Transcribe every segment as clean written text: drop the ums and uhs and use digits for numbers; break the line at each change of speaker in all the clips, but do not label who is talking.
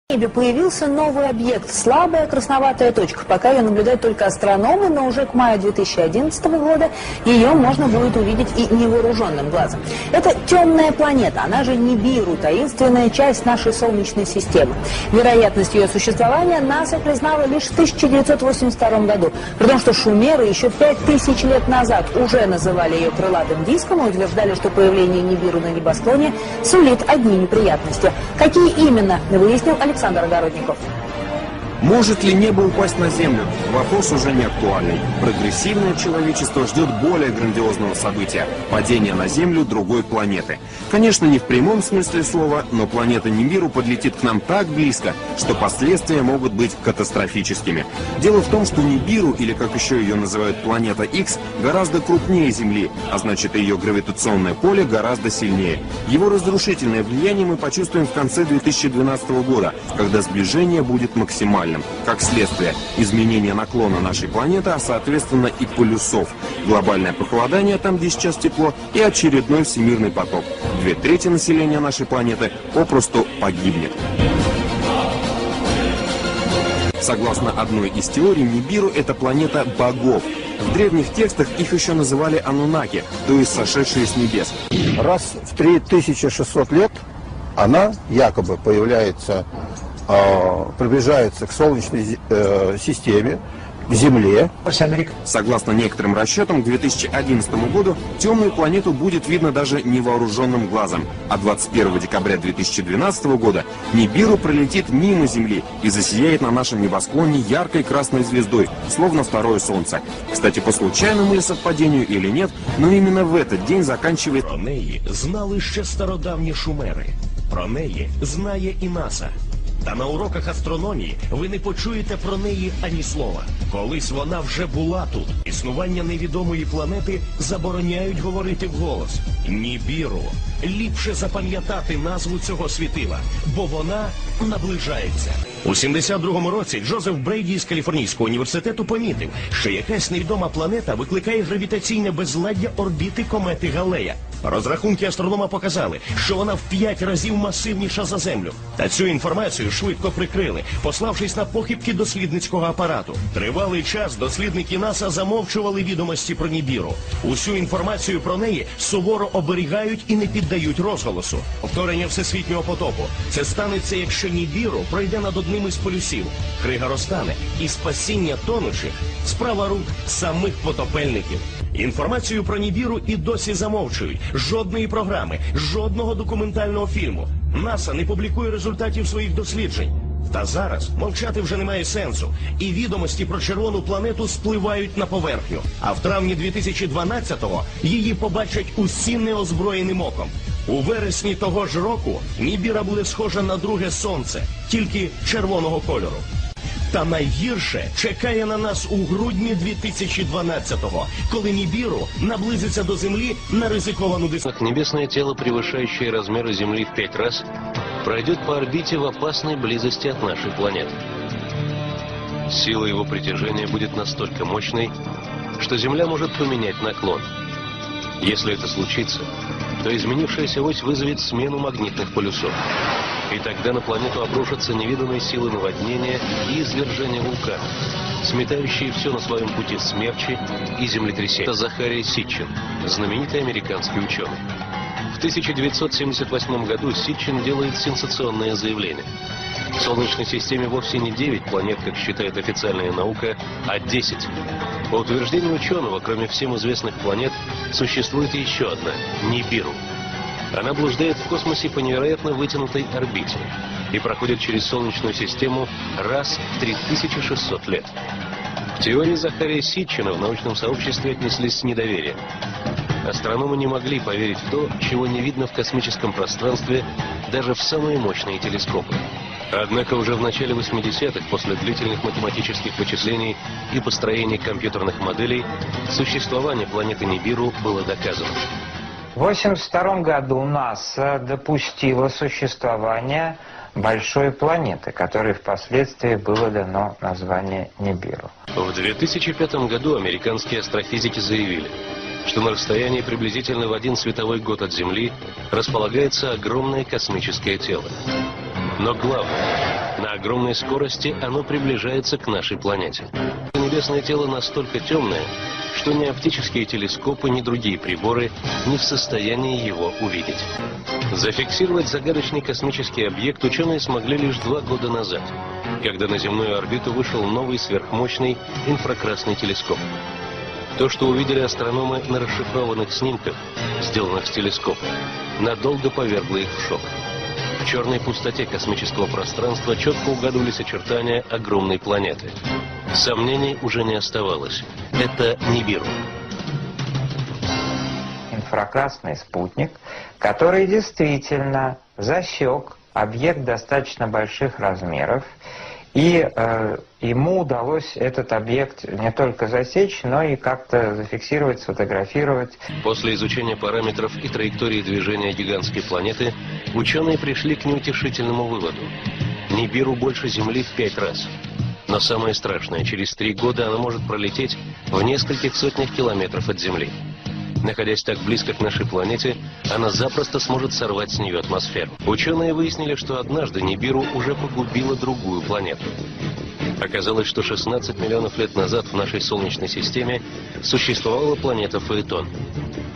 В небе появился новый объект – слабая красноватая точка. Пока ее наблюдают только астрономы, но уже к маю 2011 года ее можно будет увидеть и невооруженным глазом. Это темная планета, она же Нибиру, таинственная часть нашей Солнечной системы. Вероятность ее существования НАСА признала лишь в 1982 году, при том, что шумеры еще 5000 лет назад уже называли ее крылатым диском и утверждали, что появление Нибиру на небосклоне сулит одни неприятности. Какие именно, выяснил Александр Огородников.
Может ли небо упасть на Землю? Вопрос уже не актуальный. Прогрессивное человечество ждет более грандиозного события – падения на Землю другой планеты. Конечно, не в прямом смысле слова, но планета Нибиру подлетит к нам так близко, что последствия могут быть катастрофическими. Дело в том, что Нибиру, или как еще ее называют планета X, гораздо крупнее Земли, а значит ее гравитационное поле гораздо сильнее. Его разрушительное влияние мы почувствуем в конце 2012 года, когда сближение будет максимальным. Как следствие, изменение наклона нашей планеты, а соответственно и полюсов. Глобальное похолодание там, где сейчас тепло, и очередной всемирный потоп. 2/3 населения нашей планеты попросту погибнет. Согласно одной из теорий, Нибиру – это планета богов. В древних текстах их еще называли анунаки, то есть сошедшие с небес.
Раз в 3600 лет она якобы появляется, приближается к Солнечной системе, к Земле.
Согласно некоторым расчетам, к 2011 году темную планету будет видно даже невооруженным глазом. А 21 декабря 2012 года Нибиру пролетит мимо Земли и засияет на нашем небосклоне яркой красной звездой, словно второе Солнце. Кстати, по случайному ли совпадению или нет, но именно в этот день заканчивает...
Про неї знали ще стародавні шумери. Про неї знає і НАСА. Та на уроках астрономії ви не почуєте про неї ані слова. Колись вона вже була тут. Існування невідомої планети забороняють говорити вголос. Нібіру. Ліпше запам'ятати назву цього світила, бо вона наближається. У 72-му році Джозеф Брейді з Каліфорнійського університету помітив, що якась невідома планета викликає гравітаційне безладдя орбіти комети Галлея. Розрахунки астронома показали, що вона в 5 разів масивніша за Землю. Та цю інформацію швидко прикрили, пославшись на похибки дослідницького апарату. Тривалий час дослідники НАСА замовчували відомості про Нібіру. Усю інформацію про неї суворо оберігають і не піддають розголосу. Повторення всесвітнього потопу. Це станеться, якщо Нібіру пройде над одним із полюсів. Крига розтане, і спасіння тонучих – справа рук самих потопельників. Інформацію про Нібіру і досі замовчують. Жодної програми, жодного документального фільму. НАСА не публікує результатів своїх досліджень. Та зараз мовчати вже немає сенсу. І відомості про червону планету спливають на поверхню. А в травні 2012-го її побачать усі неозброєним оком. У вересні того ж року Нібіра буде схожа на друге сонце, тільки червоного кольору. Та найгірше чекає на нас у грудні 2012-го, коли Нібіру наблизиться до Земли на ризиковану дистанцию.
Небесное тело, превышающее размеры Земли в 5 раз, пройдет по орбите в опасной близости от нашей планеты. Сила его притяжения будет настолько мощной, что Земля может поменять наклон. Если это случится, то изменившаяся ось вызовет смену магнитных полюсов. И тогда на планету обрушатся невиданные силы наводнения и извержения вулкана, сметающие все на своем пути смерчи и землетрясения. Это Захарий Ситчин, знаменитый американский ученый. В 1978 году Ситчин делает сенсационное заявление. В Солнечной системе вовсе не 9 планет, как считает официальная наука, а 10. По утверждению ученого, кроме всем известных планет, существует еще одна – Нибиру. Она блуждает в космосе по невероятно вытянутой орбите и проходит через Солнечную систему раз в 3600 лет. К теории Захария Ситчина в научном сообществе отнеслись с недоверием. Астрономы не могли поверить в то, чего не видно в космическом пространстве даже в самые мощные телескопы. Однако уже в начале 80-х, после длительных математических вычислений и построения компьютерных моделей, существование планеты Нибиру было доказано.
В 1982 году НАСА допустила существование большой планеты, которой впоследствии было дано название Нибиру.
В 2005 году американские астрофизики заявили, что на расстоянии приблизительно в 1 световой год от Земли располагается огромное космическое тело. Но главное, На огромной скорости оно приближается к нашей планете. Небесное тело настолько темное, что ни оптические телескопы, ни другие приборы не в состоянии его увидеть. Зафиксировать загадочный космический объект ученые смогли лишь 2 года назад, когда на земную орбиту вышел новый сверхмощный инфракрасный телескоп. То, что увидели астрономы на расшифрованных снимках, сделанных с телескопа, надолго повергло их в шок. В черной пустоте космического пространства четко угадывались очертания огромной планеты. Сомнений уже не оставалось. Это Нибиру.
Инфракрасный спутник, который действительно засек объект достаточно больших размеров, и ему удалось этот объект не только засечь, но и как-то зафиксировать, сфотографировать.
После изучения параметров и траектории движения гигантской планеты, ученые пришли к неутешительному выводу. Нибиру больше Земли в 5 раз. Но самое страшное, через 3 года она может пролететь в нескольких сотнях километров от Земли. Находясь так близко к нашей планете, она запросто сможет сорвать с нее атмосферу. Ученые выяснили, что однажды Нибиру уже погубила другую планету. Оказалось, что 16 миллионов лет назад в нашей Солнечной системе существовала планета Фаэтон.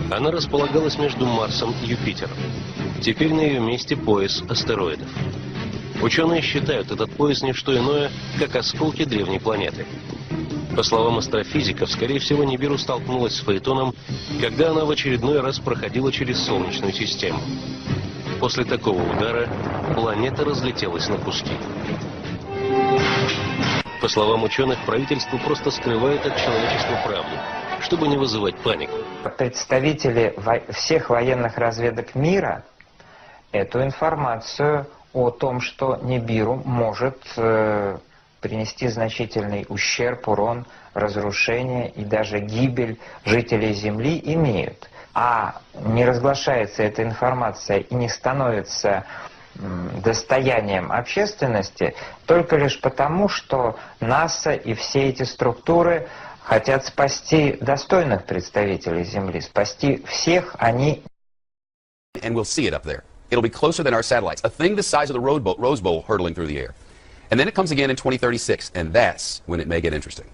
Она располагалась между Марсом и Юпитером. Теперь на ее месте пояс астероидов. Ученые считают этот пояс не что иное, как осколки древней планеты. По словам астрофизиков, скорее всего, Нибиру столкнулась с Фаэтоном, когда она в очередной раз проходила через Солнечную систему. После такого удара планета разлетелась на куски. По словам ученых, правительство просто скрывает от человечества правду, чтобы не вызывать панику.
Представители всех военных разведок мира эту информацию о том, что Нибиру может принести значительный ущерб, урон, разрушение и даже гибель жителей Земли, имеют. А не разглашается эта информация и не становится достоянием общественности только лишь потому, что НАСА и все эти структуры хотят спасти достойных представителей Земли, спасти всех, они...
And we'll see it up there. It'll be closer than our satellites. A thing the size of the Rose Bowl hurtling through the air. And then it comes again in 2036, and that's when it may get interesting.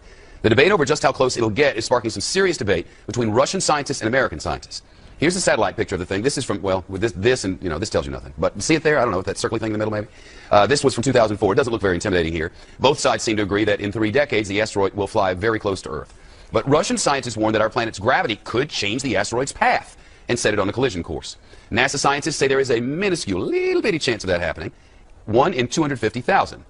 The debate over just how close it'll get is sparking some serious debate between Russian scientists and American scientists. Here's a satellite picture of the thing. This is from, well, with this and, you know, this tells you nothing. But see it there? I don't know, that circly thing in the middle maybe? This was from 2004. It doesn't look very intimidating here. Both sides seem to agree that in 3 decades, the asteroid will fly very close to Earth. But Russian scientists warn that our planet's gravity could change the asteroid's path and set it on a collision course. NASA scientists say there is a minuscule, little bitty chance of that happening. 1 in 250,000.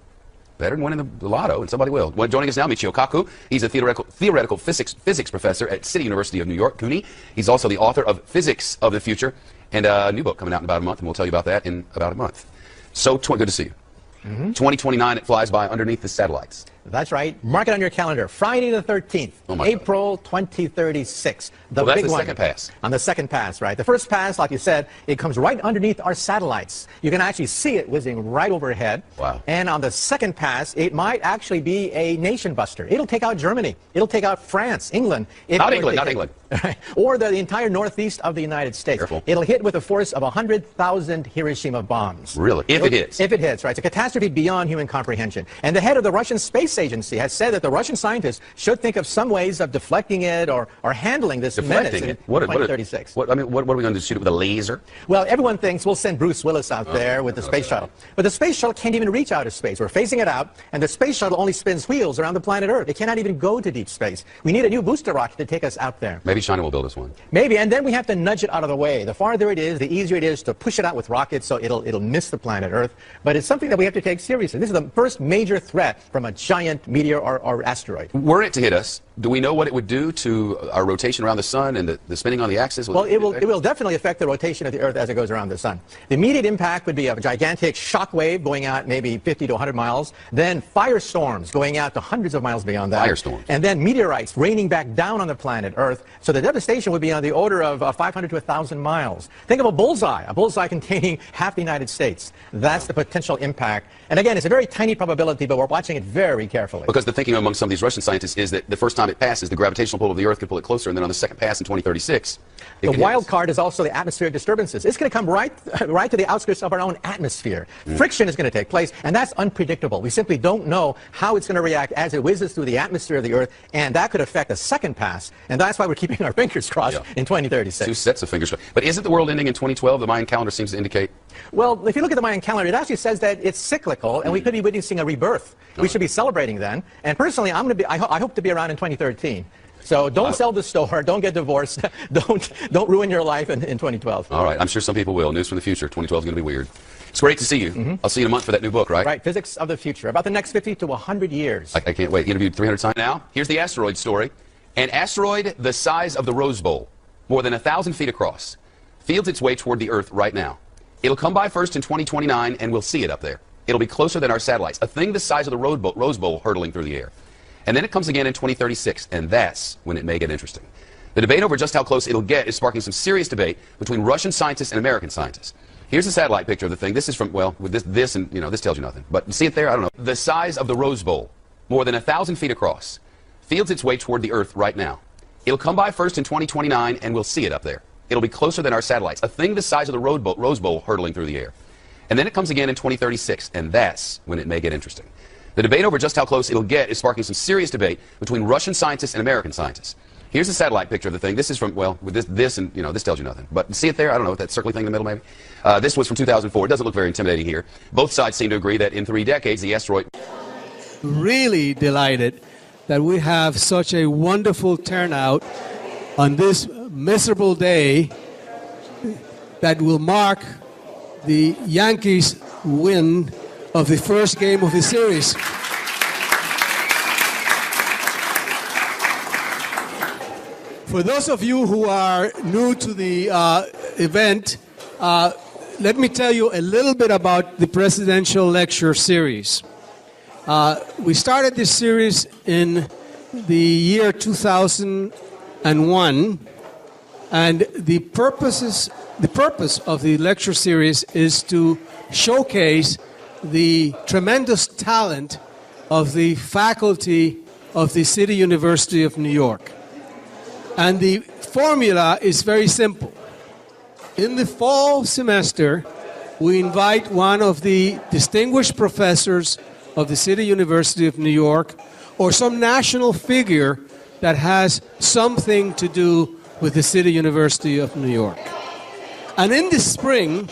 Better than winning the lotto, and somebody will. Joining us now, Michio Kaku. He's a theoretical physics professor at City University of New York, CUNY. He's also the author of Physics of the Future, and a new book coming out in about a month, and we'll tell you about that in about a month. So, good to see you. 2029, it flies by underneath the satellites.
That's right. Mark it on your calendar. Friday the 13th, April 2036.
Well, that's the second pass.
On the second pass, right. The first pass, like you said, it comes right underneath our satellites. You can actually see it whizzing right overhead.
Wow.
And on the second pass, it might actually be a nation buster. It'll take out Germany. It'll take out France, England.
Not England.
Or the entire northeast of the United States.
Careful.
It'll hit with a force of 100,000 Hiroshima bombs.
Really? If it hits.
If it hits, right. It's a catastrophe beyond human comprehension. And the head of the Russian Space Agency has said that the Russian scientists should think of some ways of deflecting it or handling this menace in 2036.
What are we going to do, shoot it with a laser?
Well, everyone thinks we'll send Bruce Willis out there with the space shuttle. But the space shuttle can't even reach outer space. We're phasing it out, and the space shuttle only spins wheels around the planet Earth. It cannot even go to deep space. We need a new booster rocket to take us out there.
Maybe China will build us one.
Maybe, and then we have to nudge it out of the way. The farther it is, the easier it is to push it out with rockets so it'll miss the planet Earth. But it's something that we have to take seriously. This is the first major threat from a giant meteor or asteroid.
Were it to hit us, do we know what it would do to our rotation around the sun and the spinning on the axis?
Well, it will definitely affect the rotation of the Earth as it goes around the sun. The immediate impact would be a gigantic shock wave going out maybe 50 to 100 miles, then firestorms going out to hundreds of miles beyond that.
Firestorms.
And then meteorites raining back down on the planet Earth. So the devastation would be on the order of 500 to 1,000 miles. Think of a bullseye containing half the United States. That's the potential impact. And again, it's a very tiny probability, but we're watching it very carefully.
Because the thinking among some of these Russian scientists is that the first time it passes, the gravitational pull of the Earth could pull it closer, and then on the second pass in 2036,
the wild card is also the atmospheric disturbances. It's going to come right to the outskirts of our own atmosphere. Friction is going to take place, and that's unpredictable. We simply don't know how it's going to react as it whizzes through the atmosphere of the Earth, and that could affect the second pass, and that's why we're keeping our fingers crossed in 2036.
Two sets of fingers crossed. But isn't the world ending in 2012? The Mayan calendar seems to indicate.
Well, if you look at the Mayan calendar, it actually says that it's cyclical, and we could be witnessing a rebirth. We should be celebrating then. And personally, I hope to be around in 2013. So don't sell the store, don't get divorced, don't ruin your life in 2012.
All right, I'm sure some people will. News from the future. 2012 is going to be weird. It's great to see you. I'll see you in a month for that new book, right?
Right, Physics of the Future, about the next 50 to 100 years.
I can't wait. Interviewed 300 times. Now, here's the asteroid story. An asteroid the size of the Rose Bowl, more than 1,000 feet across, feels its way toward the Earth right now. It'll come by first in 2029, and we'll see it up there. It'll be closer than our satellites, a thing the size of the Rose Bowl hurtling through the air. And then it comes again in 2036, and that's when it may get interesting. The debate over just how close it'll get is sparking some serious debate between Russian scientists and American scientists. Here's a satellite picture of the thing. This is from, well, with this and, you know, this tells you nothing. But you see it there? I don't know. The size of the Rose Bowl, more than 1,000 feet across, feels its way toward the Earth right now. It'll come by first in 2029, and we'll see it up there. It'll be closer than our satellites, a thing the size of the Rose Bowl hurtling through the air. And then it comes again in 2036, and that's when it may get interesting. The debate over just how close it'll get is sparking some serious debate between Russian scientists and American scientists. Here's a satellite picture of the thing. This is from, well, with this and, you know, this tells you nothing. But see it there? I don't know, that circly thing in the middle maybe? This was from 2004. It doesn't look very intimidating here. Both sides seem to agree that in 3 decades, the asteroid...
Really delighted that we have such a wonderful turnout on this miserable day that will mark the Yankees' win of the first game of the series. For those of you who are new to the event, let me tell you a little bit about the presidential lecture series. We started this series in the year 2001, and the purpose of the lecture series is to showcase the tremendous talent of the faculty of the City University of New York. And the formula is very simple. In the fall semester, we invite one of the distinguished professors of the City University of New York or some national figure that has something to do with the City University of New York. And in the spring,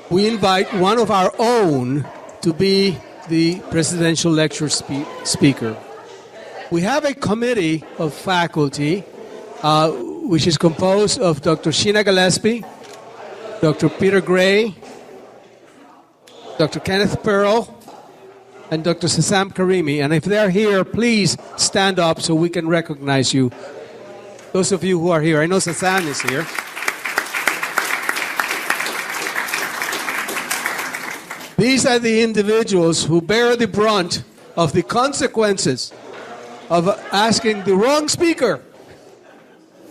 we invite one of our own to be the presidential lecture speaker. We have a committee of faculty which is composed of Dr. Sheena Gillespie, Dr. Peter Gray, Dr. Kenneth Pearl, and Dr. Sassam Karimi. And if they're here, please stand up so we can recognize you. Those of you who are here. I know Sassam is here. These are the individuals who bear the brunt of the consequences of asking the wrong speaker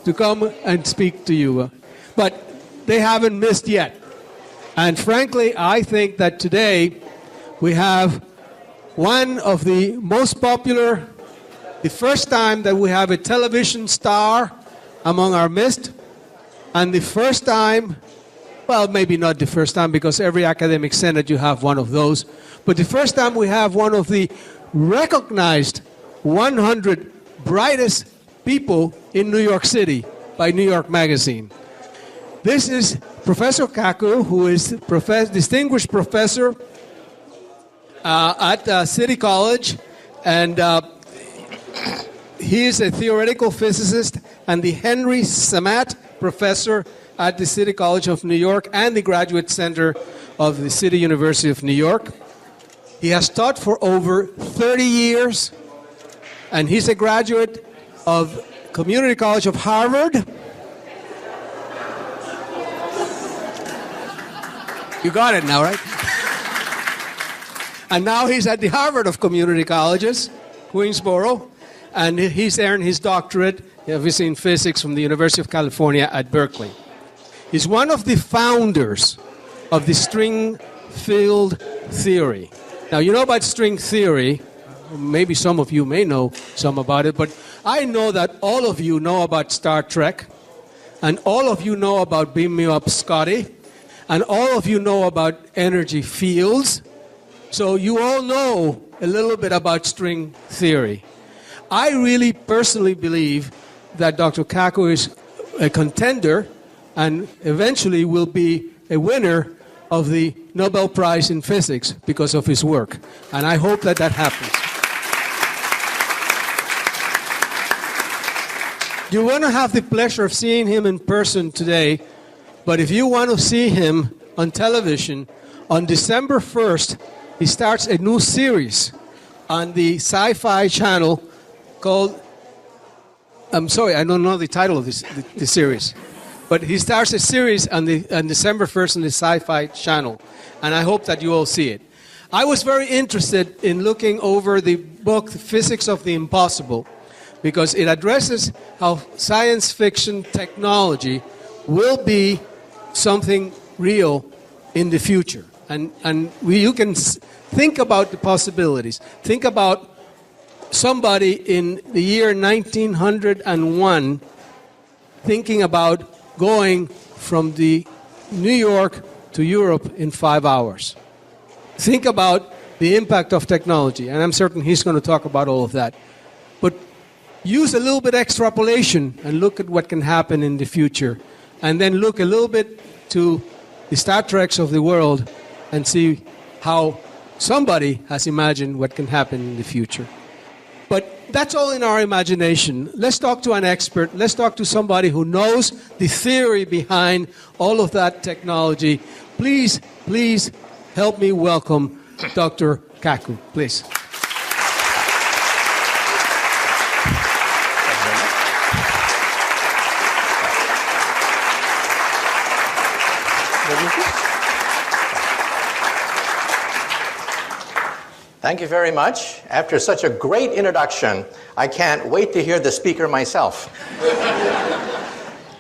to come and speak to you. But they haven't missed yet. And frankly, I think that today we have one of the most popular, the first time that we have a television star among our midst, and the first time, well, maybe not the first time, because every academic senate you have one of those, but the first time we have one of the recognized 100 brightest people in New York City by New York Magazine. This is Professor Kaku, who is distinguished professor at City College, and he is a theoretical physicist and the Henry Samat Professor at the City College of New York and the Graduate Center of the City University of New York. He has taught for over 30 years, and he's a graduate of Community College of Harvard. You got it now, right? And now he's at the Harvard of Community Colleges, Queensboro, and he's earned his doctorate, obviously in physics, from the University of California at Berkeley. He's one of the founders of the string field theory. Now, you know about string theory. maybe some of you may know some about it, but I know that all of you know about Star Trek, and all of you know about Beam Me Up Scotty, and all of you know about energy fields. So you all know a little bit about string theory. I really personally believe that Dr. Kaku is a contender and eventually will be a winner of the Nobel Prize in Physics because of his work. And I hope that that happens. You're going to have the pleasure of seeing him in person today, but if you want to see him on television, on December 1st, he starts a new series on the Sci-Fi channel called, I'm sorry, I don't know the title of the series, but he starts a series on December 1st on the Sci-Fi channel, and I hope that you all see it. I was very interested in looking over the book, The Physics of the Impossible, because it addresses how science fiction technology will be something real in the future. And you can think about the possibilities. Think about somebody in the year 1901 thinking about going from the New York to Europe in 5 hours. Think about the impact of technology, and I'm certain he's going to talk about all of that. But use a little bit extrapolation and look at what can happen in the future, and then look a little bit to the Star Treks of the world and see how somebody has imagined what can happen in the future. But that's all in our imagination. Let's talk to an expert. Let's talk to somebody who knows the theory behind all of that technology. Please, please help me welcome Dr. Kaku, please.
Thank you very much. After such a great introduction, I can't wait to hear the speaker myself.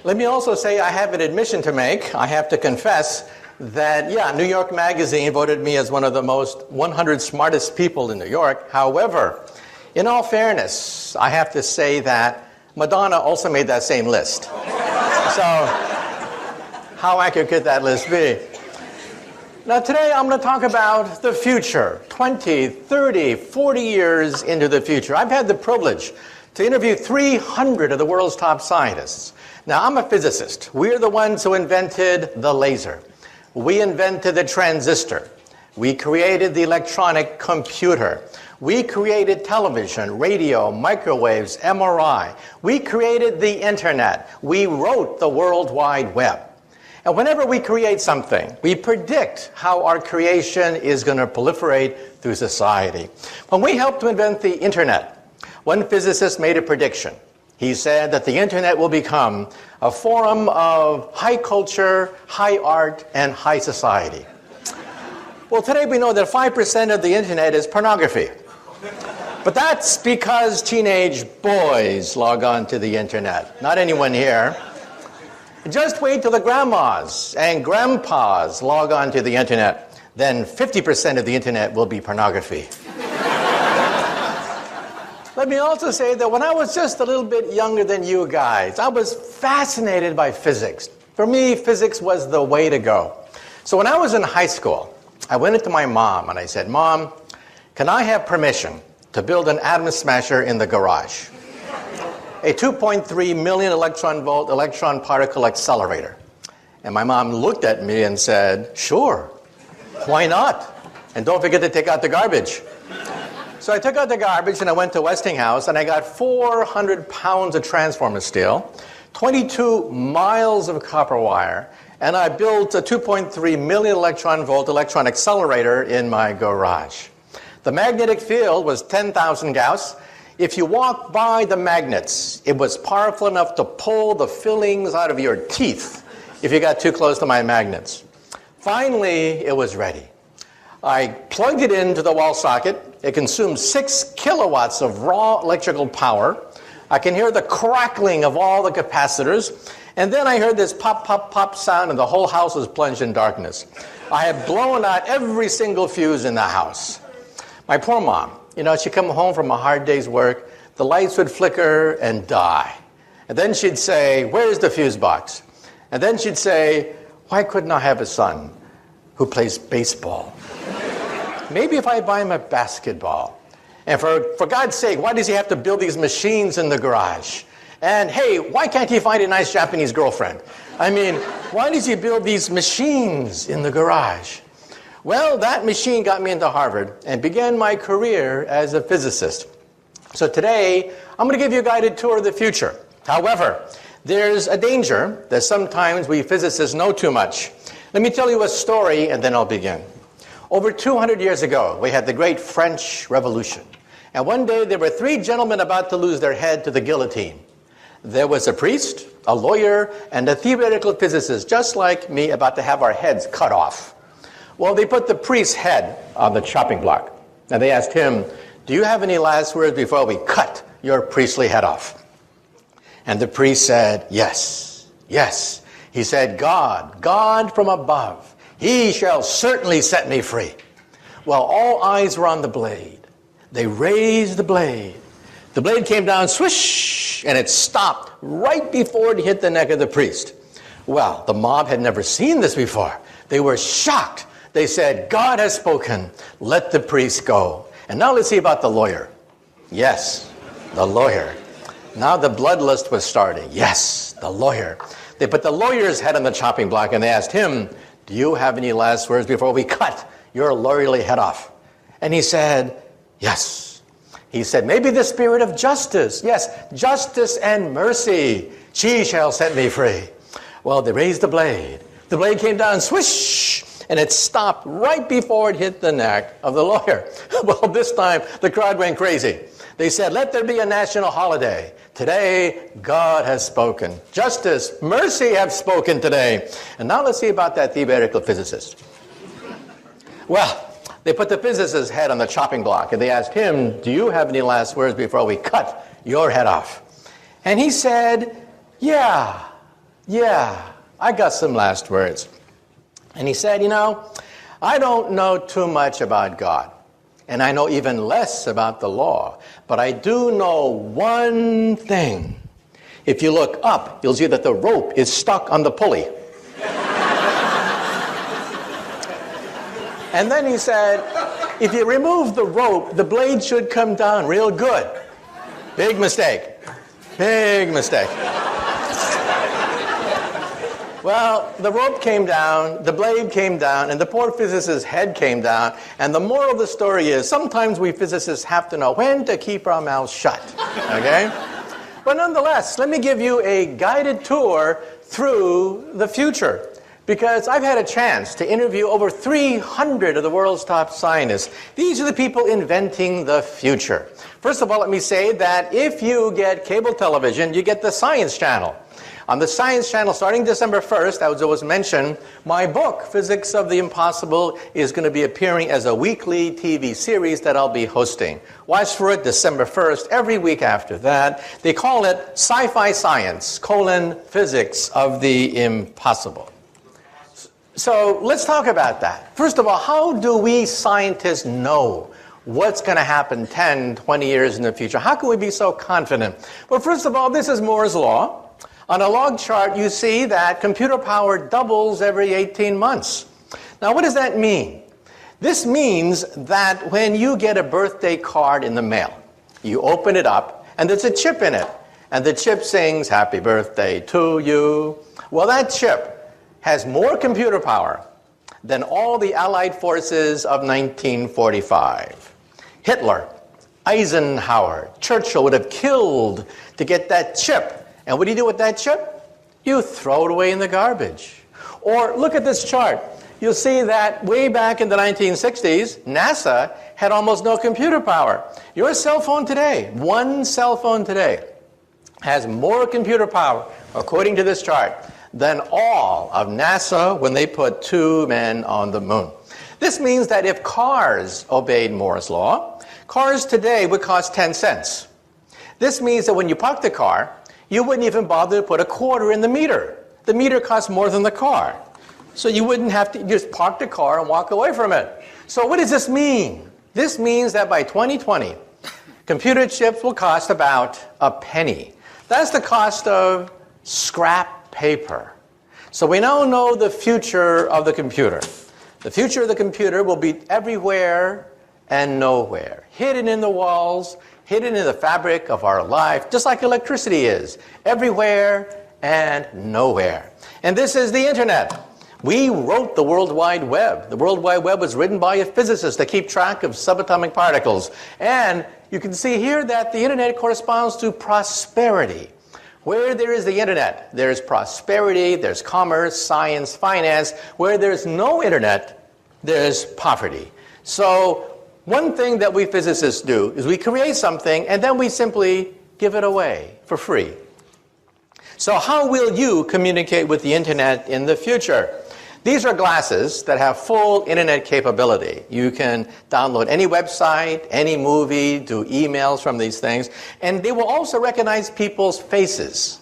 Let me also say I have an admission to make. I have to confess that, New York Magazine voted me as one of the most 100 smartest people in New York. However, in all fairness, I have to say that Madonna also made that same list. So, how accurate could that list be? Now today I'm going to talk about the future, 20, 30, 40 years into the future. I've had the privilege to interview 300 of the world's top scientists. Now I'm a physicist. We're the ones who invented the laser. We invented the transistor. We created the electronic computer. We created television, radio, microwaves, MRI. We created the internet. We wrote the World Wide Web. And whenever we create something, we predict how our creation is going to proliferate through society. When we helped to invent the internet, one physicist made a prediction. He said that the internet will become a forum of high culture, high art, and high society. Well, today we know that 5% of the internet is pornography. But that's because teenage boys log on to the internet, not anyone here. Just wait till the grandmas and grandpas log on to the internet. Then 50% of the internet will be pornography. Let me also say that when I was just a little bit younger than you guys, I was fascinated by physics. For me, physics was the way to go. So when I was in high school, I went into my mom and I said, "Mom, can I have permission to build an atom smasher in the garage? A 2.3 million electron volt electron particle accelerator." And my mom looked at me and said, "Sure, why not? And don't forget to take out the garbage." So I took out the garbage and I went to Westinghouse and I got 400 pounds of transformer steel, 22 miles of copper wire, and I built a 2.3 million electron volt electron accelerator in my garage. The magnetic field was 10,000 Gauss. If you walked by the magnets, it was powerful enough to pull the fillings out of your teeth if you got too close to my magnets. Finally, it was ready. I plugged it into the wall socket. It consumed 6 kilowatts of raw electrical power. I can hear the crackling of all the capacitors. And then I heard this pop, pop, pop sound, and the whole house was plunged in darkness. I had blown out every single fuse in the house. My poor mom, You know, she'd come home from a hard day's work, the lights would flicker and die. And then she'd say, where's the fuse box? And then she'd say, why couldn't I have a son who plays baseball? Maybe if I buy him a basketball. And for God's sake, why does he have to build these machines in the garage? And hey, why can't he find a nice Japanese girlfriend? I mean, why does he build these machines in the garage? Well, that machine got me into Harvard and began my career as a physicist. So today, I'm going to give you a guided tour of the future. However, there's a danger that sometimes we physicists know too much. Let me tell you a story and then I'll begin. Over 200 years ago, we had the great French Revolution. And one day there were three gentlemen about to lose their head to the guillotine. There was a priest, a lawyer, and a theoretical physicist, just like me, about to have our heads cut off. Well, they put the priest's head on the chopping block. And they asked him, do you have any last words before we cut your priestly head off? And the priest said, yes, yes. He said, God from above, he shall certainly set me free. Well, all eyes were on the blade. They raised the blade. The blade came down, swish, and it stopped right before it hit the neck of the priest. Well, the mob had never seen this before. They were shocked. They said, God has spoken. Let the priest go. And now let's see about the lawyer. Yes, the lawyer. Now the bloodlust was starting. Yes, the lawyer. They put the lawyer's head on the chopping block and they asked him, do you have any last words before we cut your lawyerly head off? And he said, yes. He said, maybe the spirit of justice. Yes, justice and mercy. She shall set me free. Well, they raised the blade. The blade came down, swish, and it stopped right before it hit the neck of the lawyer. Well, this time the crowd went crazy. They said, let there be a national holiday. Today, God has spoken. Justice, mercy have spoken today. And now let's see about that theoretical physicist. Well, they put the physicist's head on the chopping block and they asked him, do you have any last words before we cut your head off? And he said, yeah, I got some last words. And he said, you know, I don't know too much about God. And I know even less about the law. But I do know one thing. If you look up, you'll see that the rope is stuck on the pulley. And then he said, if you remove the rope, the blade should come down real good. Big mistake. Big mistake. Well, the rope came down, the blade came down, and the poor physicist's head came down. And the moral of the story is, sometimes we physicists have to know when to keep our mouths shut, okay? But nonetheless, let me give you a guided tour through the future. Because I've had a chance to interview over 300 of the world's top scientists. These are the people inventing the future. First of all, let me say that if you get cable television, you get the Science Channel. On the Science Channel, starting December 1st, as it was mentioned, my book, Physics of the Impossible, is going to be appearing as a weekly TV series that I'll be hosting. Watch for it December 1st, every week after that. They call it Sci-Fi Science, Physics of the Impossible. So let's talk about that. First of all, how do we scientists know what's going to happen 10, 20 years in the future? How can we be so confident? Well, first of all, this is Moore's Law. On a log chart, you see that computer power doubles every 18 months. Now, what does that mean? This means that when you get a birthday card in the mail, you open it up, and there's a chip in it. And the chip sings, "Happy birthday to you." Well, that chip has more computer power than all the Allied forces of 1945. Hitler, Eisenhower, Churchill would have killed to get that chip. And what do you do with that chip? You throw it away in the garbage. Or look at this chart. You'll see that way back in the 1960s, NASA had almost no computer power. Your cell phone today, one cell phone today, has more computer power, according to this chart, than all of NASA when they put 2 men on the moon. This means that if cars obeyed Moore's Law, cars today would cost 10 cents. This means that when you park the car, you wouldn't even bother to put a quarter in the meter. The meter costs more than the car. So you wouldn't have to just park the car and walk away from it. So what does this mean? This means that by 2020, computer chips will cost about a penny. That's the cost of scrap paper. So we now know the future of the computer. The future of the computer will be everywhere and nowhere, hidden in the walls, hidden in the fabric of our life, just like electricity is, everywhere and nowhere. And this is the internet. We wrote the World Wide Web. The World Wide Web was written by a physicist to keep track of subatomic particles. And you can see here that the internet corresponds to prosperity. Where there is the internet, there's prosperity, there's commerce, science, finance. Where there's no internet, there's poverty. So one thing that we physicists do is we create something and then we simply give it away for free. So how will you communicate with the internet in the future? These are glasses that have full internet capability. You can download any website, any movie, do emails from these things, and they will also recognize people's faces.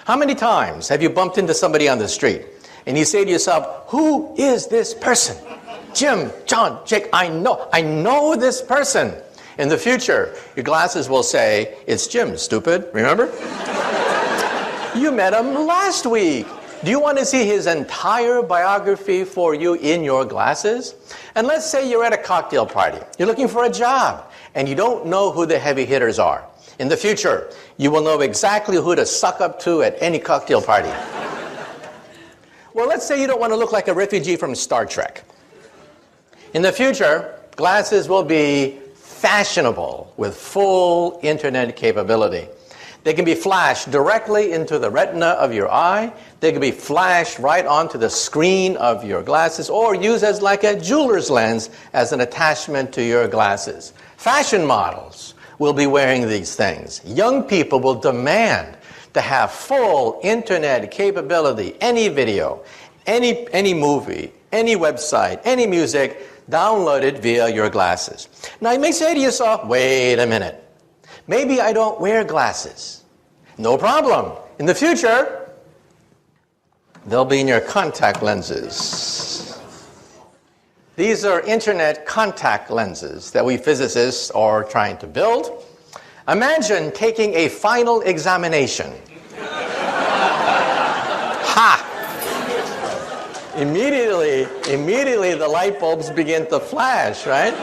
How many times have you bumped into somebody on the street and you say to yourself, who is this person? Jim, John, Jake, I know this person. In the future, your glasses will say, it's Jim, stupid, remember? You met him last week. Do you want to see his entire biography for you in your glasses? And let's say you're at a cocktail party. You're looking for a job, and you don't know who the heavy hitters are. In the future, you will know exactly who to suck up to at any cocktail party. Well, let's say you don't want to look like a refugee from Star Trek. In the future, glasses will be fashionable with full internet capability. They can be flashed directly into the retina of your eye. They can be flashed right onto the screen of your glasses or used as like a jeweler's lens as an attachment to your glasses. Fashion models will be wearing these things. Young people will demand to have full internet capability. Any video, any movie, any website, any music, downloaded via your glasses. Now you may say to yourself, wait a minute. Maybe I don't wear glasses. No problem. In the future, they'll be in your contact lenses. These are internet contact lenses that we physicists are trying to build. Imagine taking a final examination. Ha! Immediately the light bulbs begin to flash, right?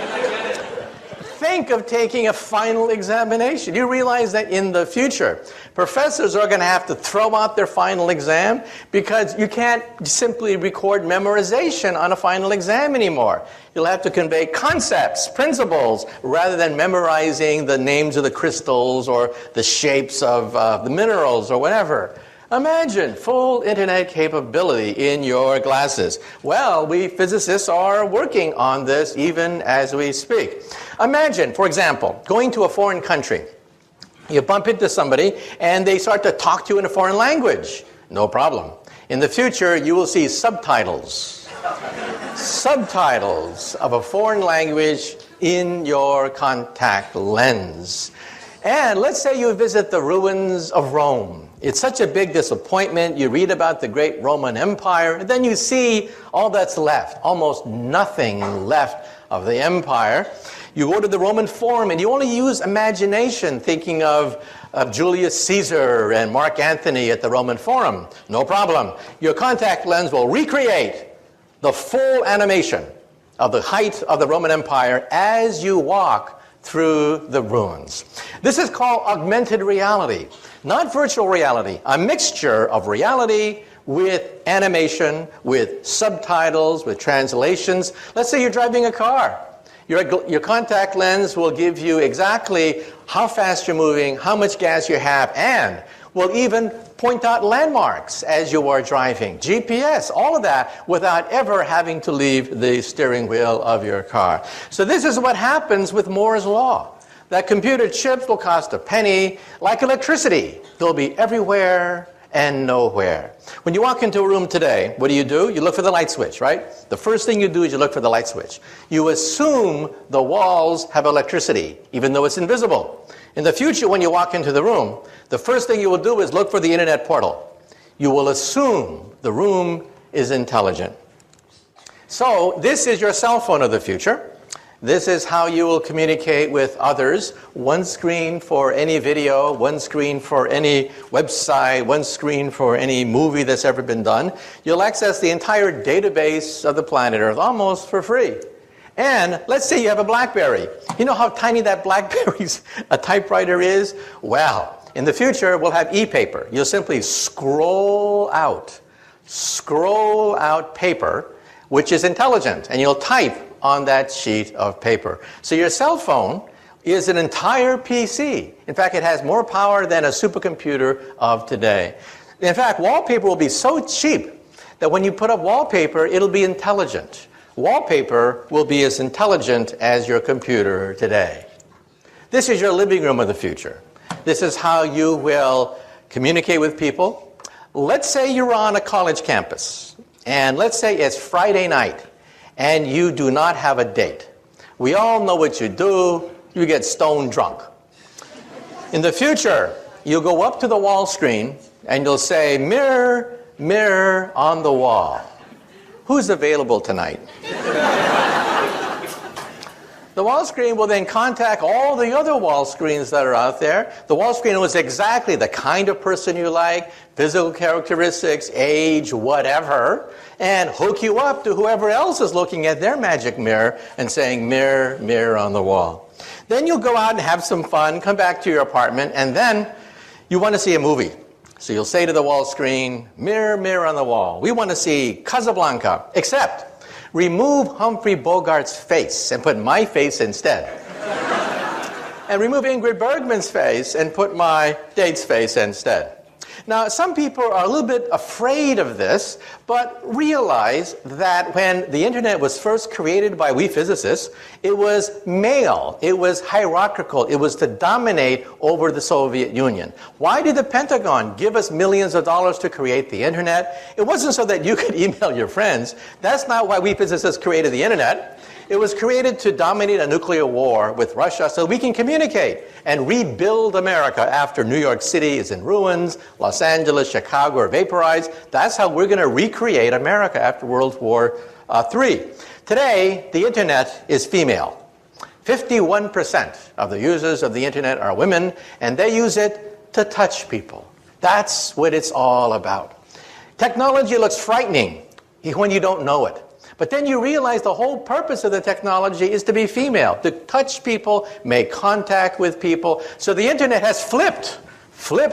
Think of taking a final examination. You realize that in the future, professors are going to have to throw out their final exam because you can't simply record memorization on a final exam anymore. You'll have to convey concepts, principles, rather than memorizing the names of the crystals or the shapes of the minerals or whatever. Imagine full internet capability in your glasses. Well, we physicists are working on this even as we speak. Imagine, for example, going to a foreign country. You bump into somebody and they start to talk to you in a foreign language. No problem. In the future, you will see subtitles. Subtitles of a foreign language in your contact lens. And let's say you visit the ruins of Rome. It's such a big disappointment. You read about the great Roman Empire, and then you see all that's left, almost nothing left of the empire. You go to the Roman Forum, and you only use imagination, thinking of Julius Caesar and Mark Antony at the Roman Forum. No problem. Your contact lens will recreate the full animation of the height of the Roman Empire as you walk through the ruins. This is called augmented reality, not virtual reality, a mixture of reality with animation, with subtitles, with translations. Let's say you're driving a car. Your contact lens will give you exactly how fast you're moving, how much gas you have, and will even point out landmarks as you are driving. GPS, all of that, without ever having to leave the steering wheel of your car. So this is what happens with Moore's Law. That computer chips will cost a penny. Like electricity, they'll be everywhere and nowhere. When you walk into a room today, what do? You look for the light switch, right? The first thing you do is you look for the light switch. You assume the walls have electricity, even though it's invisible. In the future, when you walk into the room, the first thing you will do is look for the internet portal. You will assume the room is intelligent. So this is your cell phone of the future. This is how you will communicate with others. One screen for any video, one screen for any website, one screen for any movie that's ever been done. You'll access the entire database of the planet Earth almost for free. And let's say you have a BlackBerry. You know how tiny that BlackBerry's a typewriter is? Well, in the future, we'll have e-paper. You'll simply scroll out paper, which is intelligent, and you'll type on that sheet of paper. So your cell phone is an entire PC. In fact, it has more power than a supercomputer of today. In fact, wallpaper will be so cheap that when you put up wallpaper, it'll be intelligent. Wallpaper will be as intelligent as your computer today. This is your living room of the future. This is how you will communicate with people. Let's say you're on a college campus, and let's say it's Friday night, and you do not have a date. We all know what you do. You get stone drunk. In the future, you'll go up to the wall screen, and you'll say, "Mirror, mirror on the wall, who's available tonight?" The wall screen will then contact all the other wall screens that are out there. The wall screen knows exactly the kind of person you like, physical characteristics, age, whatever, and hook you up to whoever else is looking at their magic mirror and saying, "Mirror, mirror on the wall." Then you'll go out and have some fun, come back to your apartment, and then you want to see a movie. So you'll say to the wall screen, "Mirror, mirror on the wall, we want to see Casablanca, except remove Humphrey Bogart's face and put my face instead. And remove Ingrid Bergman's face and put my date's face instead." Now, some people are a little bit afraid of this, but realize that when the internet was first created by we physicists, it was male, it was hierarchical, it was to dominate over the Soviet Union. Why did the Pentagon give us millions of dollars to create the internet? It wasn't so that you could email your friends. That's not why we physicists created the internet. It was created to dominate a nuclear war with Russia so we can communicate and rebuild America after New York City is in ruins, Los Angeles, Chicago are vaporized. That's how we're going to recreate America after World War III. Today, the internet is female. 51% of the users of the internet are women, and they use it to touch people. That's what it's all about. Technology looks frightening when you don't know it. But then you realize the whole purpose of the technology is to be female, to touch people, make contact with people. So the internet has flipped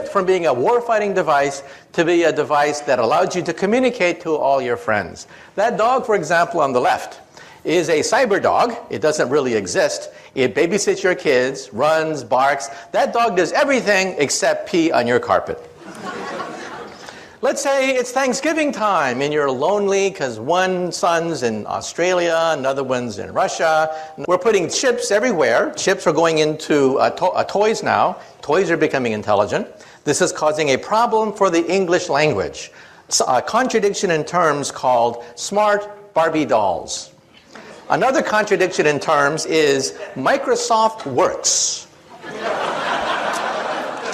from being a war-fighting device to be a device that allows you to communicate to all your friends. That dog, for example, on the left, is a cyber dog. It doesn't really exist. It babysits your kids, runs, barks. That dog does everything except pee on your carpet. Let's say it's Thanksgiving time and you're lonely because one son's in Australia, another one's in Russia. We're putting chips everywhere. Chips are going into toys now. Toys are becoming intelligent. This is causing a problem for the English language. A contradiction in terms called smart Barbie dolls. Another contradiction in terms is Microsoft Works.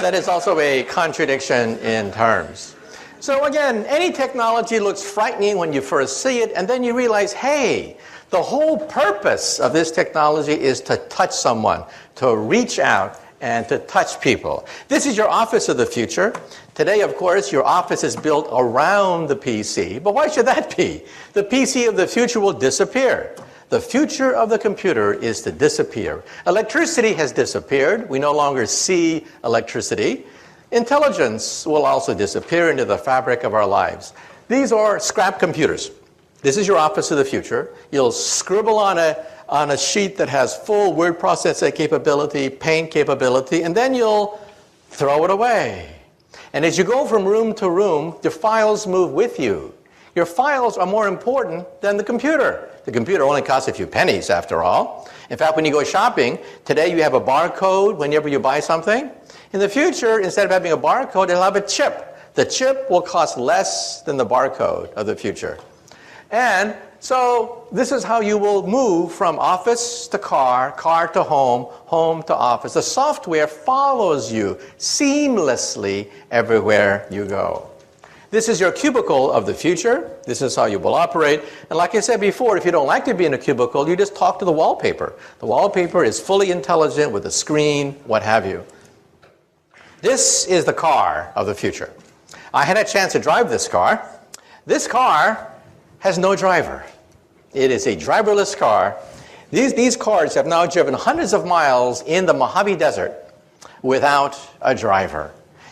That is also a contradiction in terms. So again, any technology looks frightening when you first see it, and then you realize, hey, the whole purpose of this technology is to touch someone, to reach out and to touch people. This is your office of the future. Today, of course, your office is built around the PC, but why should that be? The PC of the future will disappear. The future of the computer is to disappear. Electricity has disappeared. We no longer see electricity. Intelligence will also disappear into the fabric of our lives. These are scrap computers. This is your office of the future. You'll scribble on a sheet that has full word processing capability, paint capability, and then you'll throw it away. And as you go from room to room, your files move with you. Your files are more important than the computer. The computer only costs a few pennies, after all. In fact, when you go shopping, today you have a barcode whenever you buy something. In the future, instead of having a barcode, it'll have a chip. The chip will cost less than the barcode of the future. And so this is how you will move from office to car, car to home, home to office. The software follows you seamlessly everywhere you go. This is your cubicle of the future. This is how you will operate. And like I said before, if you don't like to be in a cubicle, you just talk to the wallpaper. The wallpaper is fully intelligent with a screen, what have you. This is the car of the future. I had a chance to drive this car. This car has no driver. It is a driverless car. These cars have now driven hundreds of miles in the Mojave Desert without a driver.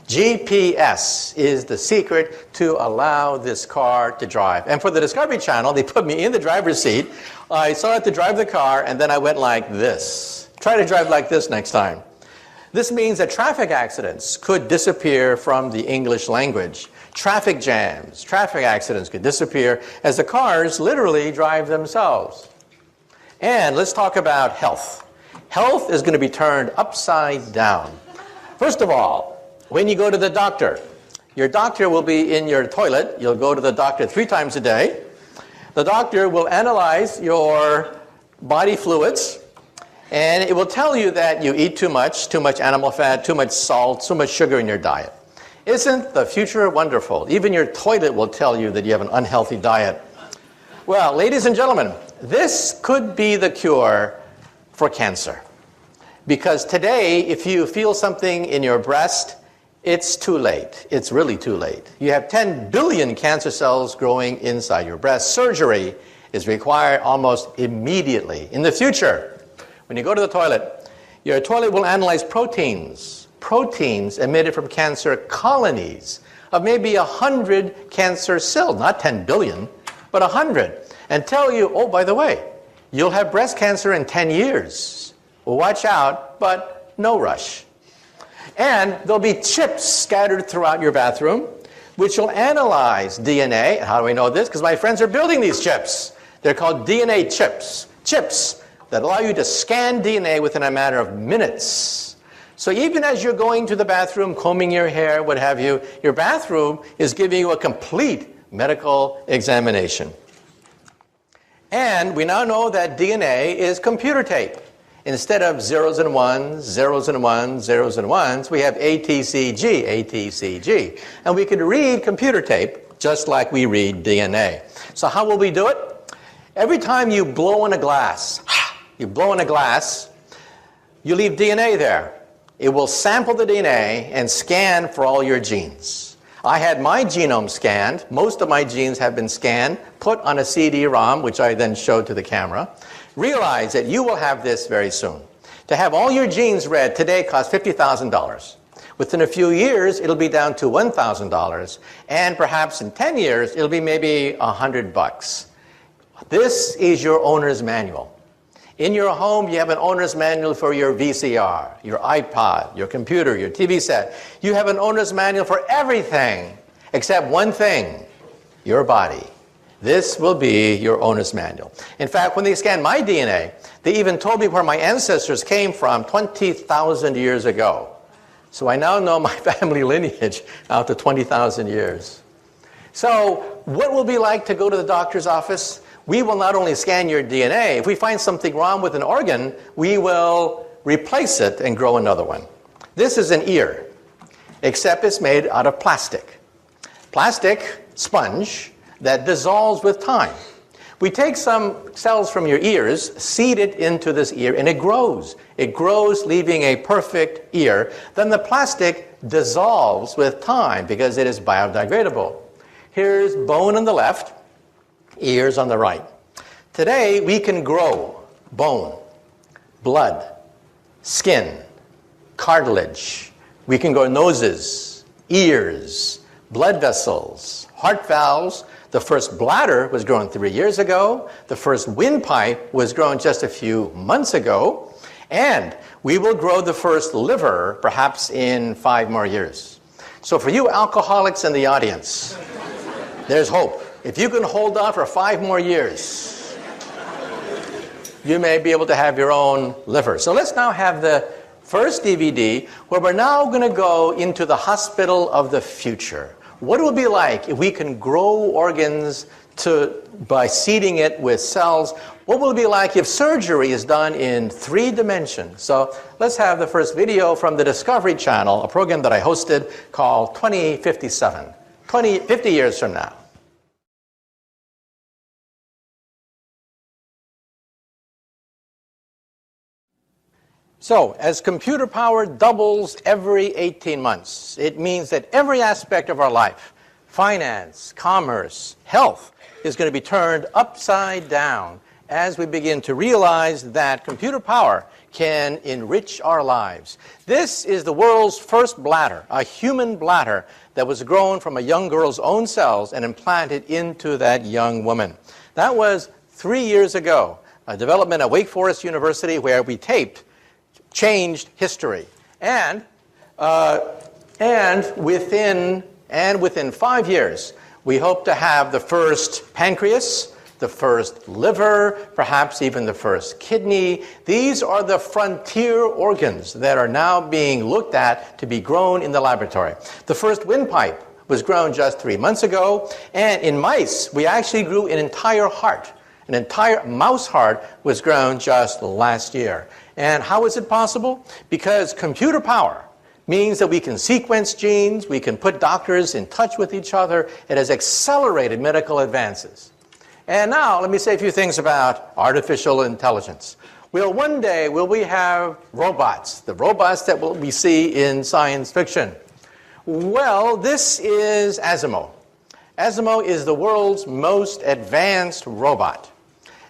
GPS is the secret to allow this car to drive. And for the Discovery Channel, they put me in the driver's seat. I started to drive the car, and then I went like this. Try to drive like this next time. This means that traffic accidents could disappear from the English language. Traffic jams, traffic accidents could disappear as the cars literally drive themselves. And let's talk about health. Health is going to be turned upside down. First of all, when you go to the doctor, your doctor will be in your toilet. You'll go to the doctor 3 times a day. The doctor will analyze your body fluids, and it will tell you that you eat too much animal fat, too much salt, too much sugar in your diet. Isn't the future wonderful? Even your toilet will tell you that you have an unhealthy diet. Well, ladies and gentlemen, this could be the cure for cancer. Because today, if you feel something in your breast, it's too late. It's really too late. You have 10 billion cancer cells growing inside your breast. Surgery is required almost immediately. In the future, when you go to the toilet, your toilet will analyze proteins emitted from cancer colonies of maybe 100 cancer cells, not 10 billion, but 100, and tell you, oh, by the way, you'll have breast cancer in 10 years. Well, watch out, but no rush. And there'll be chips scattered throughout your bathroom, which will analyze DNA. How do we know this? Because my friends are building these chips. They're called DNA chips. Chips that allow you to scan DNA within a matter of minutes. So even as you're going to the bathroom, combing your hair, what have you, your bathroom is giving you a complete medical examination. And we now know that DNA is computer tape. Instead of zeros and ones, zeros and ones, zeros and ones, we have ATCG, ATCG. And we can read computer tape just like we read DNA. So how will we do it? Every time you blow in a glass, you leave DNA there. It will sample the DNA and scan for all your genes. I had my genome scanned. Most of my genes have been scanned, put on a CD-ROM, which I then showed to the camera. Realize that you will have this very soon. To have all your genes read today costs $50,000. Within a few years, it'll be down to $1,000. And perhaps in 10 years, it'll be maybe $100. This is your owner's manual. In your home, you have an owner's manual for your VCR, your iPod, your computer, your TV set. You have an owner's manual for everything except one thing, your body. This will be your owner's manual. In fact, when they scanned my DNA, they even told me where my ancestors came from 20,000 years ago. So I now know my family lineage out to 20,000 years. So what will it be like to go to the doctor's office? We will not only scan your DNA. If we find something wrong with an organ, we will replace it and grow another one. This is an ear, except it's made out of plastic. Plastic sponge that dissolves with time. We take some cells from your ears, seed it into this ear, and it grows. It grows, leaving a perfect ear. Then the plastic dissolves with time because it is biodegradable. Here's bone on the left, ears on the right. Today, we can grow bone, blood, skin, cartilage. We can grow noses, ears, blood vessels, heart valves. The first bladder was grown 3 years ago. The first windpipe was grown just a few months ago. And we will grow the first liver perhaps in 5 more years. So for you alcoholics in the audience, there's hope. If you can hold on for 5 more years, you may be able to have your own liver. So let's now have the first DVD where we're now going to go into the hospital of the future. What it will be like if we can grow organs by seeding it with cells. What will it be like if surgery is done in 3 dimensions? So let's have the first video from the Discovery Channel, a program that I hosted called 2057. 50 years from now. So, as computer power doubles every 18 months, it means that every aspect of our life, finance, commerce, health, is going to be turned upside down as we begin to realize that computer power can enrich our lives. This is the world's first bladder, a human bladder that was grown from a young girl's own cells and implanted into that young woman. That was 3 years ago, a development at Wake Forest University where we taped changed history. And within 5 years, we hope to have the first pancreas, the first liver, perhaps even the first kidney. These are the frontier organs that are now being looked at to be grown in the laboratory. The first windpipe was grown just 3 months ago, and in mice, we actually grew an entire heart. An entire mouse heart was grown just last year. And how is it possible? Because computer power means that we can sequence genes, we can put doctors in touch with each other. It has accelerated medical advances. And now, let me say a few things about artificial intelligence. Well, one day, will we have robots, the robots that we see in science fiction? Well, this is Asimo. Asimo is the world's most advanced robot.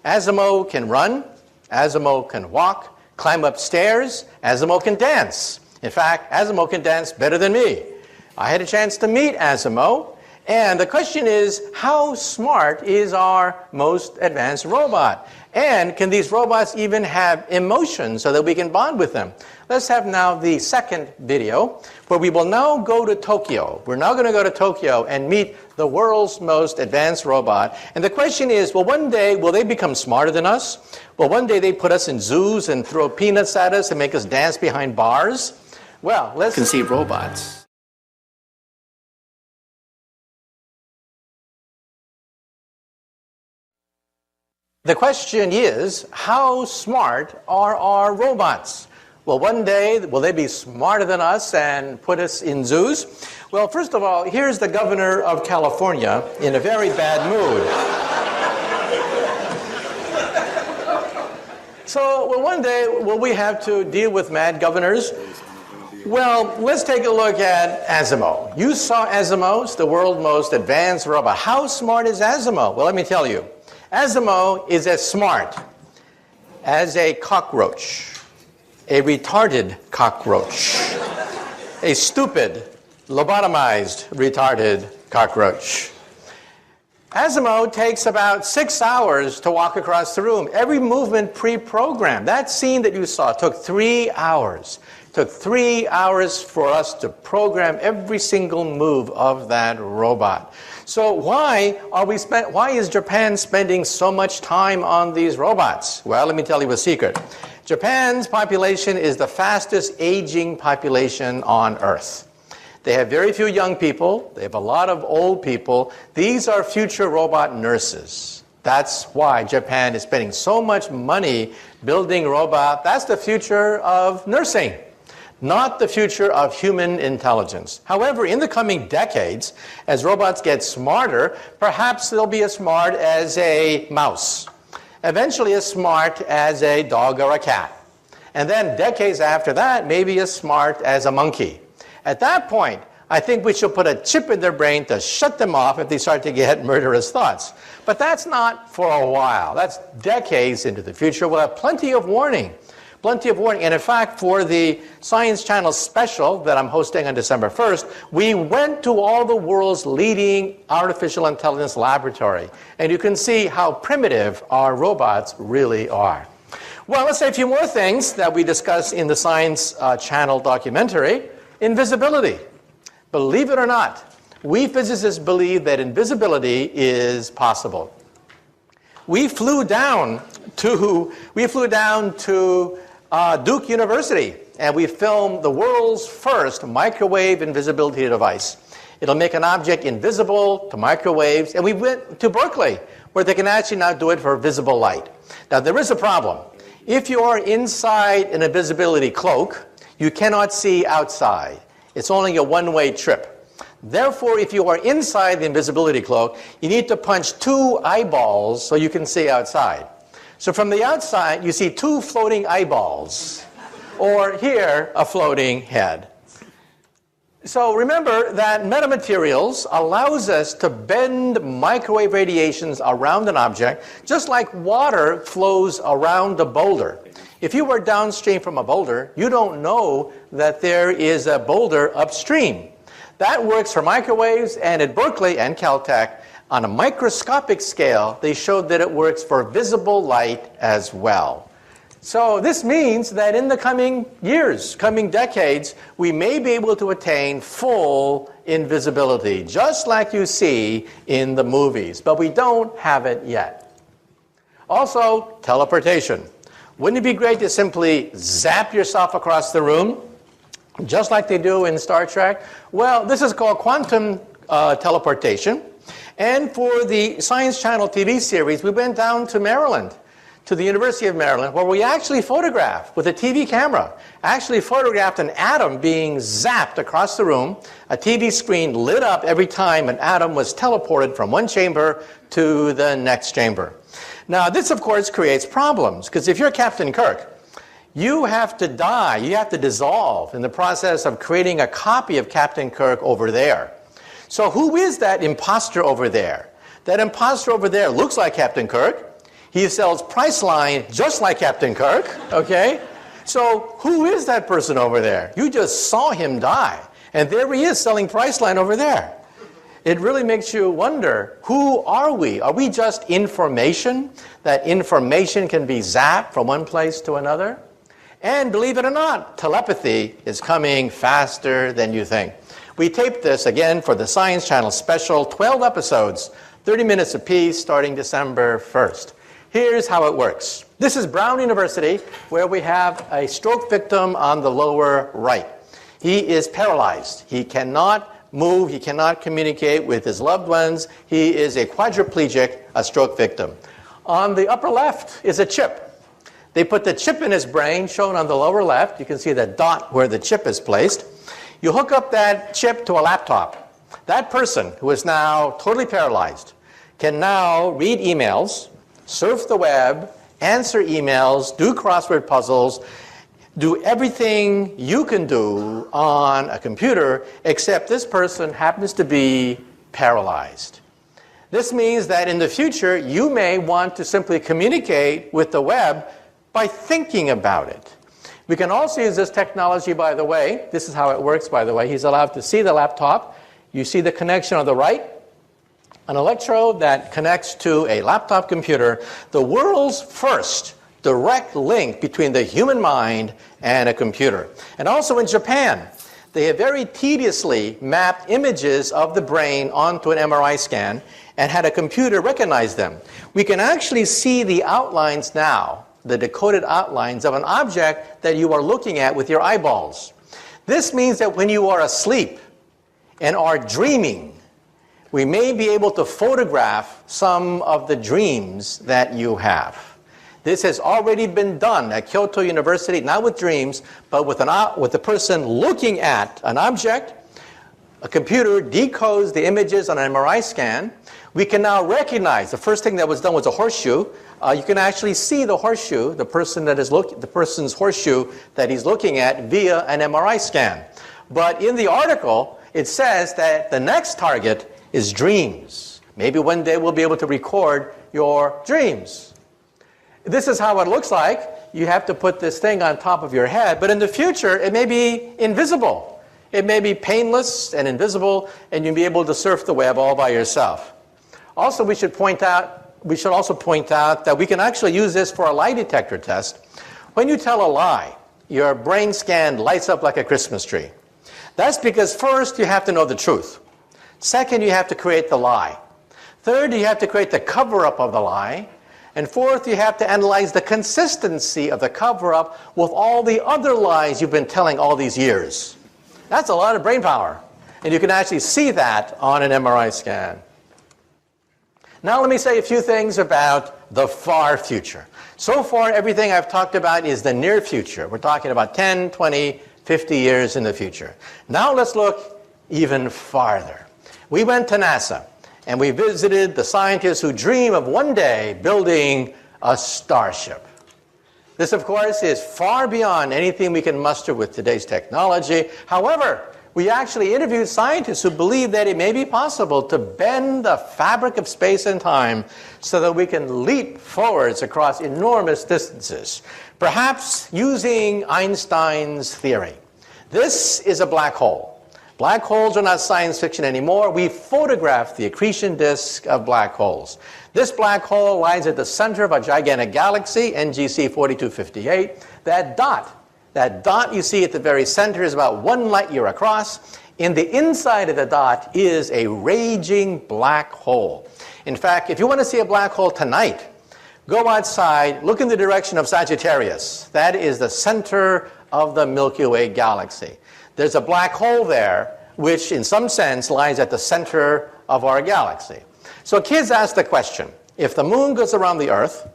Asimo can run, Asimo can walk, climb up stairs, Asimo can dance. In fact, Asimo can dance better than me. I had a chance to meet Asimo, and the question is, how smart is our most advanced robot? And can these robots even have emotions so that we can bond with them? Let's have now the second video, where we will now go to Tokyo. We're now going to go to Tokyo and meet the world's most advanced robot. And the question is, well, one day, will they become smarter than us? Well, one day they put us in zoos and throw peanuts at us and make us dance behind bars? Well, let's conceive robots. The question is, how smart are our robots? Well, one day, will they be smarter than us and put us in zoos? Well, first of all, here's the governor of California in a very bad mood. So, well, one day, will we have to deal with mad governors? Well, let's take a look at Asimo. You saw Asimo, the world's most advanced robot. How smart is Asimo? Well, let me tell you. Asimo is as smart as a cockroach, a retarded cockroach, a stupid, lobotomized, retarded cockroach. Asimo takes about 6 hours to walk across the room. Every movement pre-programmed. That scene that you saw took 3 hours. It took 3 hours for us to program every single move of that robot. So why is Japan spending so much time on these robots? Well, let me tell you a secret. Japan's population is the fastest aging population on Earth. They have very few young people. They have a lot of old people. These are future robot nurses. That's why Japan is spending so much money building robots. That's the future of nursing, not the future of human intelligence. However, in the coming decades, as robots get smarter, perhaps they'll be as smart as a mouse, eventually as smart as a dog or a cat, and then decades after that, maybe as smart as a monkey. At that point, I think we should put a chip in their brain to shut them off if they start to get murderous thoughts. But that's not for a while. That's decades into the future. We'll have plenty of warning. Plenty of warning. And in fact, for the Science Channel special that I'm hosting on December 1st, we went to all the world's leading artificial intelligence laboratory. And you can see how primitive our robots really are. Well, let's say a few more things that we discuss in the Science Channel documentary. Invisibility. Believe it or not, we physicists believe that invisibility is possible. We flew down to Duke University, and we filmed the world's first microwave invisibility device. It'll make an object invisible to microwaves, and we went to Berkeley, where they can actually now do it for visible light. Now, there is a problem. If you are inside an invisibility cloak, you cannot see outside. It's only a one-way trip. Therefore, if you are inside the invisibility cloak, you need to punch 2 eyeballs so you can see outside. So from the outside, you see 2 floating eyeballs, or here, a floating head. So remember that metamaterials allows us to bend microwave radiations around an object, just like water flows around a boulder. If you were downstream from a boulder, you don't know that there is a boulder upstream. That works for microwaves, and at Berkeley and Caltech, on a microscopic scale, they showed that it works for visible light as well. So this means that in the coming years, coming decades, we may be able to attain full invisibility, just like you see in the movies, but we don't have it yet. Also, teleportation. Wouldn't it be great to simply zap yourself across the room, just like they do in Star Trek? Well, this is called quantum teleportation. And for the Science Channel TV series, we went down to Maryland, to the University of Maryland, where we actually photographed with a TV camera, actually photographed an atom being zapped across the room. A TV screen lit up every time an atom was teleported from one chamber to the next chamber. Now, this, of course, creates problems, because if you're Captain Kirk, you have to die, you have to dissolve in the process of creating a copy of Captain Kirk over there. So who is that imposter over there? That imposter over there looks like Captain Kirk. He sells Priceline just like Captain Kirk, okay? So who is that person over there? You just saw him die, and there he is selling Priceline over there. It really makes you wonder, who are we? Are we just information? That information can be zapped from one place to another? And believe it or not, telepathy is coming faster than you think. We taped this again for the Science Channel special, 12 episodes, 30 minutes apiece, starting December 1st. Here's how it works. This is Brown University, where we have a stroke victim on the lower right. He is paralyzed. He cannot move. He cannot communicate with his loved ones. He is a quadriplegic, a stroke victim. On the upper left is a chip. They put the chip in his brain, shown on the lower left. You can see the dot where the chip is placed. You hook up that chip to a laptop. That person, who is now totally paralyzed, can now read emails, surf the web, answer emails, do crossword puzzles, do everything you can do on a computer, except this person happens to be paralyzed. This means that in the future, you may want to simply communicate with the web by thinking about it. We can also use this technology, by the way. This is how it works, by the way. He's allowed to see the laptop. You see the connection on the right. An electrode that connects to a laptop computer, the world's first direct link between the human mind and a computer. And also in Japan, they have very tediously mapped images of the brain onto an MRI scan and had a computer recognize them. We can actually see the outlines now, the decoded outlines of an object that you are looking at with your eyeballs. This means that when you are asleep and are dreaming, we may be able to photograph some of the dreams that you have. This has already been done at Kyoto University, not with dreams, but with a person looking at an object. A computer decodes the images on an MRI scan. We can now recognize, the first thing that was done was a horseshoe. You can actually see the horseshoe, the person's horseshoe that he's looking at via an MRI scan. But in the article, it says that the next target is dreams. Maybe one day we'll be able to record your dreams. This is how it looks like. You have to put this thing on top of your head, but in the future, it may be invisible. It may be painless and invisible, and you'll be able to surf the web all by yourself. Also, we should also point out that we can actually use this for a lie detector test. When you tell a lie, your brain scan lights up like a Christmas tree. That's because first, you have to know the truth. Second, you have to create the lie. Third, you have to create the cover-up of the lie. And fourth, you have to analyze the consistency of the cover-up with all the other lies you've been telling all these years. That's a lot of brain power. And you can actually see that on an MRI scan. Now let me say a few things about the far future. So far, everything I've talked about is the near future. We're talking about 10, 20, 50 years in the future. Now let's look even farther. We went to NASA, and we visited the scientists who dream of one day building a starship. This, of course, is far beyond anything we can muster with today's technology. However, we actually interviewed scientists who believe that it may be possible to bend the fabric of space and time so that we can leap forwards across enormous distances, perhaps using Einstein's theory. This is a black hole. Black holes are not science fiction anymore. We photographed the accretion disk of black holes. This black hole lies at the center of a gigantic galaxy, NGC 4258. That dot you see at the very center is about 1 light year across. In the inside of the dot is a raging black hole. In fact, if you want to see a black hole tonight, go outside, look in the direction of Sagittarius. That is the center of the Milky Way galaxy. There's a black hole there, which in some sense lies at the center of our galaxy. So kids ask the question, if the moon goes around the Earth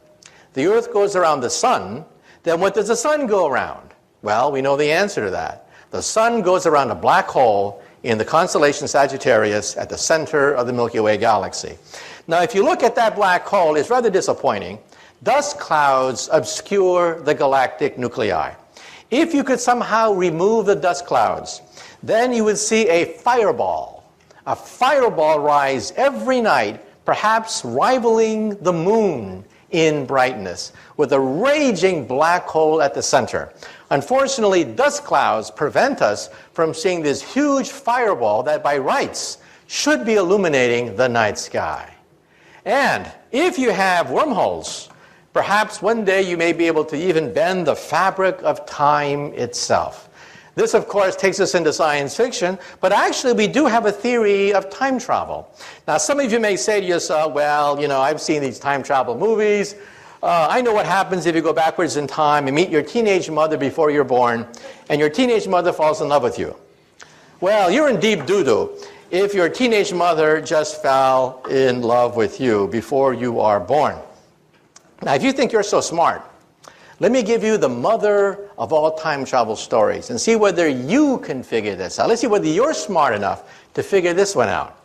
goes around the sun, then what does the sun go around? Well, we know the answer to that. The sun goes around a black hole in the constellation Sagittarius at the center of the Milky Way galaxy. Now, if you look at that black hole, it's rather disappointing. Dust clouds obscure the galactic nuclei. If you could somehow remove the dust clouds, then you would see a fireball rise every night, perhaps rivaling the moon in brightness, with a raging black hole at the center. Unfortunately, dust clouds prevent us from seeing this huge fireball that by rights should be illuminating the night sky. And if you have wormholes, perhaps one day you may be able to even bend the fabric of time itself. This, of course, takes us into science fiction, but actually we do have a theory of time travel. Now, some of you may say to yourself, well, you know, I've seen these time travel movies. I know what happens if you go backwards in time and meet your teenage mother before you're born, and your teenage mother falls in love with you. Well, you're in deep doo-doo if your teenage mother just fell in love with you before you are born. Now, if you think you're so smart, let me give you the mother of all time travel stories and see whether you can figure this out. Let's see whether you're smart enough to figure this one out.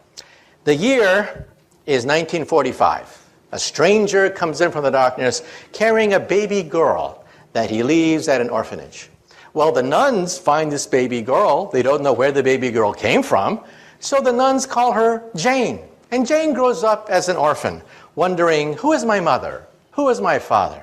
The year is 1945. A stranger comes in from the darkness carrying a baby girl that he leaves at an orphanage. Well, the nuns find this baby girl. They don't know where the baby girl came from, so the nuns call her Jane. And Jane grows up as an orphan, wondering, who is my mother? Who is my father?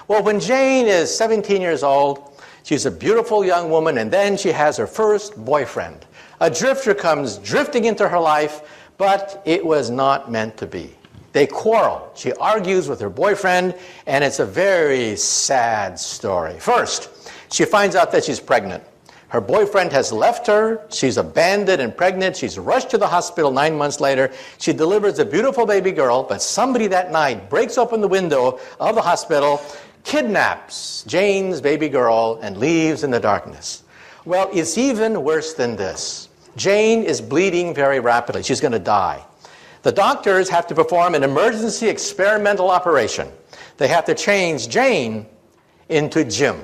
Well, when Jane is 17 years old, she's a beautiful young woman, and then she has her first boyfriend. A drifter comes drifting into her life, but it was not meant to be. They quarrel. She argues with her boyfriend, and it's a very sad story. First, she finds out that she's pregnant. Her boyfriend has left her. She's abandoned and pregnant. She's rushed to the hospital 9 months later. She delivers a beautiful baby girl, but somebody that night breaks open the window of the hospital, kidnaps Jane's baby girl, and leaves in the darkness. Well, it's even worse than this. Jane is bleeding very rapidly. She's going to die. The doctors have to perform an emergency experimental operation. They have to change Jane into Jim.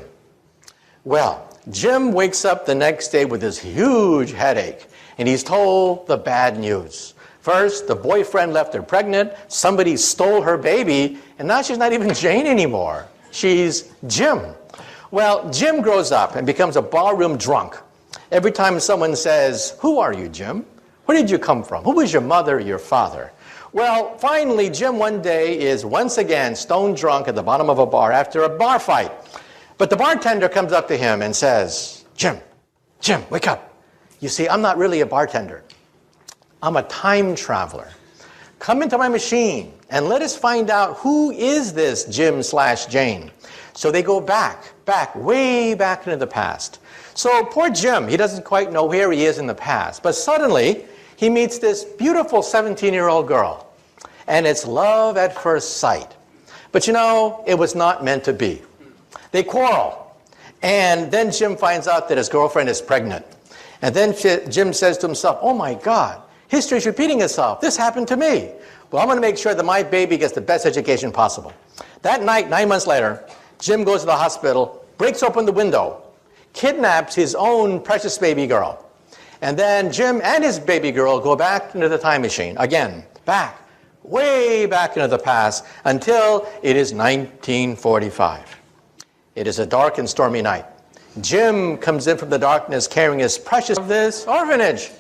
Well, Jim wakes up the next day with this huge headache, and he's told the bad news. First, the boyfriend left her pregnant, somebody stole her baby, and now she's not even Jane anymore. She's Jim. Well, Jim grows up and becomes a barroom drunk. Every time someone says, "Who are you, Jim? Where did you come from? Who was your mother or your father?" Well, finally, Jim one day is once again stone drunk at the bottom of a bar after a bar fight. But the bartender comes up to him and says, Jim, wake up. You see, I'm not really a bartender. I'm a time traveler. Come into my machine and let us find out who is this Jim/Jane. So they go back, way back into the past. So poor Jim, he doesn't quite know where he is in the past. But suddenly, he meets this beautiful 17-year-old girl. And it's love at first sight. But you know, it was not meant to be. They quarrel. And then Jim finds out that his girlfriend is pregnant. And then Jim says to himself, oh my God, history's repeating itself. This happened to me. Well, I'm going to make sure that my baby gets the best education possible. That night, 9 months later, Jim goes to the hospital, breaks open the window, kidnaps his own precious baby girl. And then Jim and his baby girl go back into the time machine. Again, back, way back into the past, until it is 1945. It is a dark and stormy night. Jim comes in from the darkness carrying his precious of this orphanage.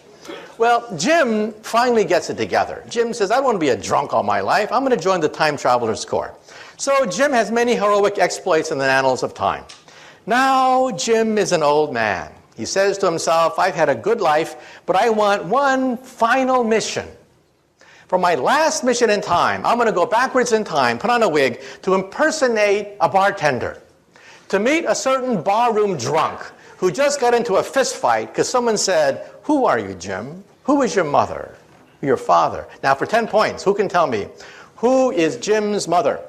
Well, Jim finally gets it together. Jim says, I don't want to be a drunk all my life. I'm going to join the Time Travelers Corps. So Jim has many heroic exploits in the annals of time. Now Jim is an old man. He says to himself, I've had a good life, but I want one final mission. For my last mission in time, I'm going to go backwards in time, put on a wig, to impersonate a bartender, to meet a certain barroom drunk who just got into a fist fight because someone said, who are you, Jim? Who is your mother? Your father? Now for 10 points, who can tell me? Who is Jim's mother?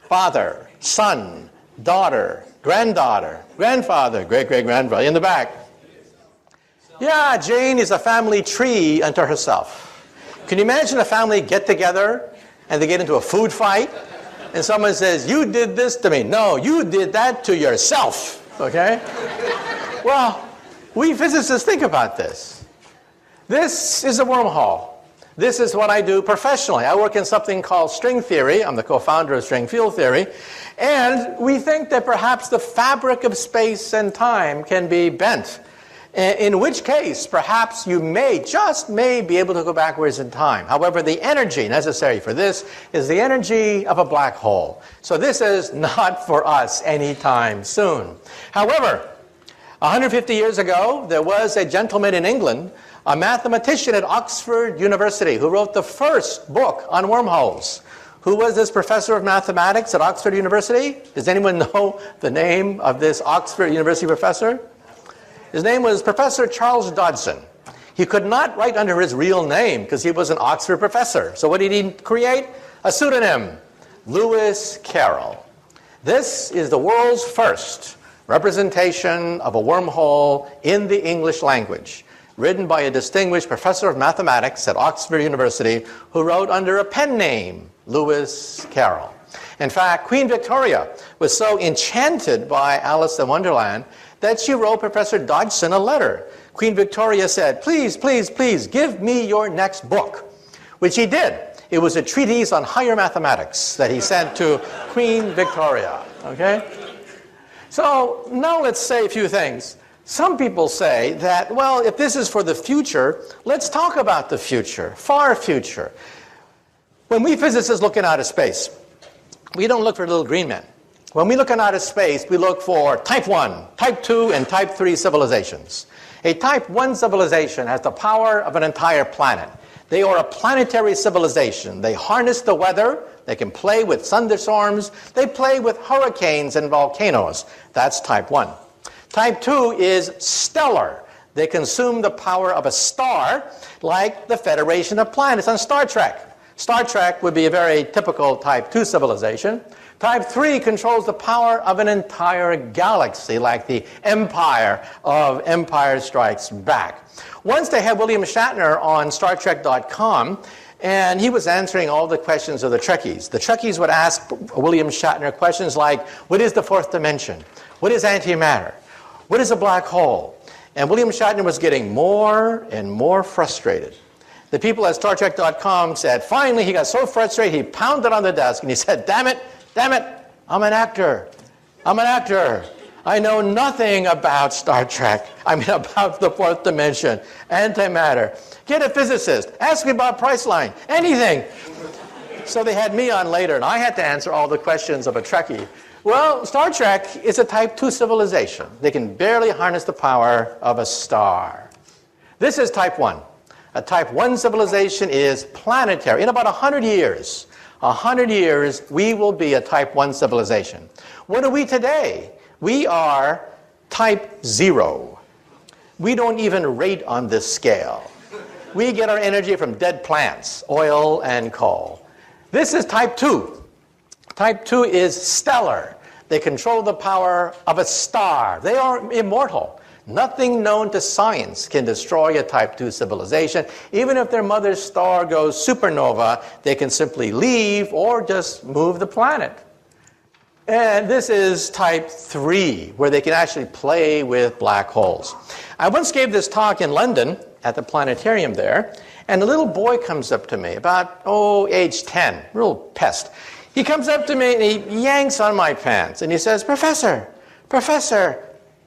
Father, son, daughter, granddaughter, grandfather, great-great-grandfather, in the back. Yeah, Jane is a family tree unto herself. Can you imagine a family get together and they get into a food fight and someone says, you did this to me. No, you did that to yourself, okay? Well, we physicists think about this. This is a wormhole. This is what I do professionally. I work in something called string theory. I'm the co-founder of string field theory. And we think that perhaps the fabric of space and time can be bent. In which case, perhaps you just may be able to go backwards in time. However, the energy necessary for this is the energy of a black hole. So this is not for us anytime soon. However, 150 years ago, there was a gentleman in England, a mathematician at Oxford University, who wrote the first book on wormholes. Who was this professor of mathematics at Oxford University? Does anyone know the name of this Oxford University professor? His name was Professor Charles Dodson. He could not write under his real name because he was an Oxford professor. So what did he create? A pseudonym, Lewis Carroll. This is the world's first representation of a wormhole in the English language, written by a distinguished professor of mathematics at Oxford University who wrote under a pen name, Lewis Carroll. In fact, Queen Victoria was so enchanted by Alice in Wonderland that she wrote Professor Dodson a letter. Queen Victoria said, please, please, please, give me your next book, which he did. It was a treatise on higher mathematics that he sent to Queen Victoria, okay? So now let's say a few things. Some people say that, well, if this is for the future, let's talk about the future, far future. When we physicists look in outer space, we don't look for little green men. When we look in outer space, we look for type 1, type 2, and type 3 civilizations. A type 1 civilization has the power of an entire planet. They are a planetary civilization. They harness the weather. They can play with thunderstorms. They play with hurricanes and volcanoes. That's type 1. Type 2 is stellar. They consume the power of a star, like the Federation of Planets on Star Trek. Star Trek would be a very typical type 2 civilization. Type 3 controls the power of an entire galaxy, like the Empire of Empire Strikes Back. Once they had William Shatner on StarTrek.com, and he was answering all the questions of the Trekkies. The Trekkies would ask William Shatner questions like, what is the fourth dimension? What is antimatter? What is a black hole? And William Shatner was getting more and more frustrated. The people at StarTrek.com said, finally he got so frustrated he pounded on the desk and he said, damn it, I'm an actor. I know nothing about Star Trek. About the fourth dimension, antimatter. Get a physicist. Ask me about Priceline. Anything. So they had me on later, and I had to answer all the questions of a Trekkie. Well, Star Trek is a type 2 civilization. They can barely harness the power of a star. This is type 1. A type 1 civilization is planetary. In about 100 years, we will be a type 1 civilization. What are we today? We are type 0. We don't even rate on this scale. We get our energy from dead plants, oil and coal. This is type 2. Type 2 is stellar. They control the power of a star. They are immortal. Nothing known to science can destroy a type 2 civilization. Even if their mother's star goes supernova, they can simply leave or just move the planet. And this is type 3, where they can actually play with black holes. I once gave this talk in London at the planetarium there, and a little boy comes up to me, about, age 10, real pest. He comes up to me and he yanks on my pants and he says, Professor,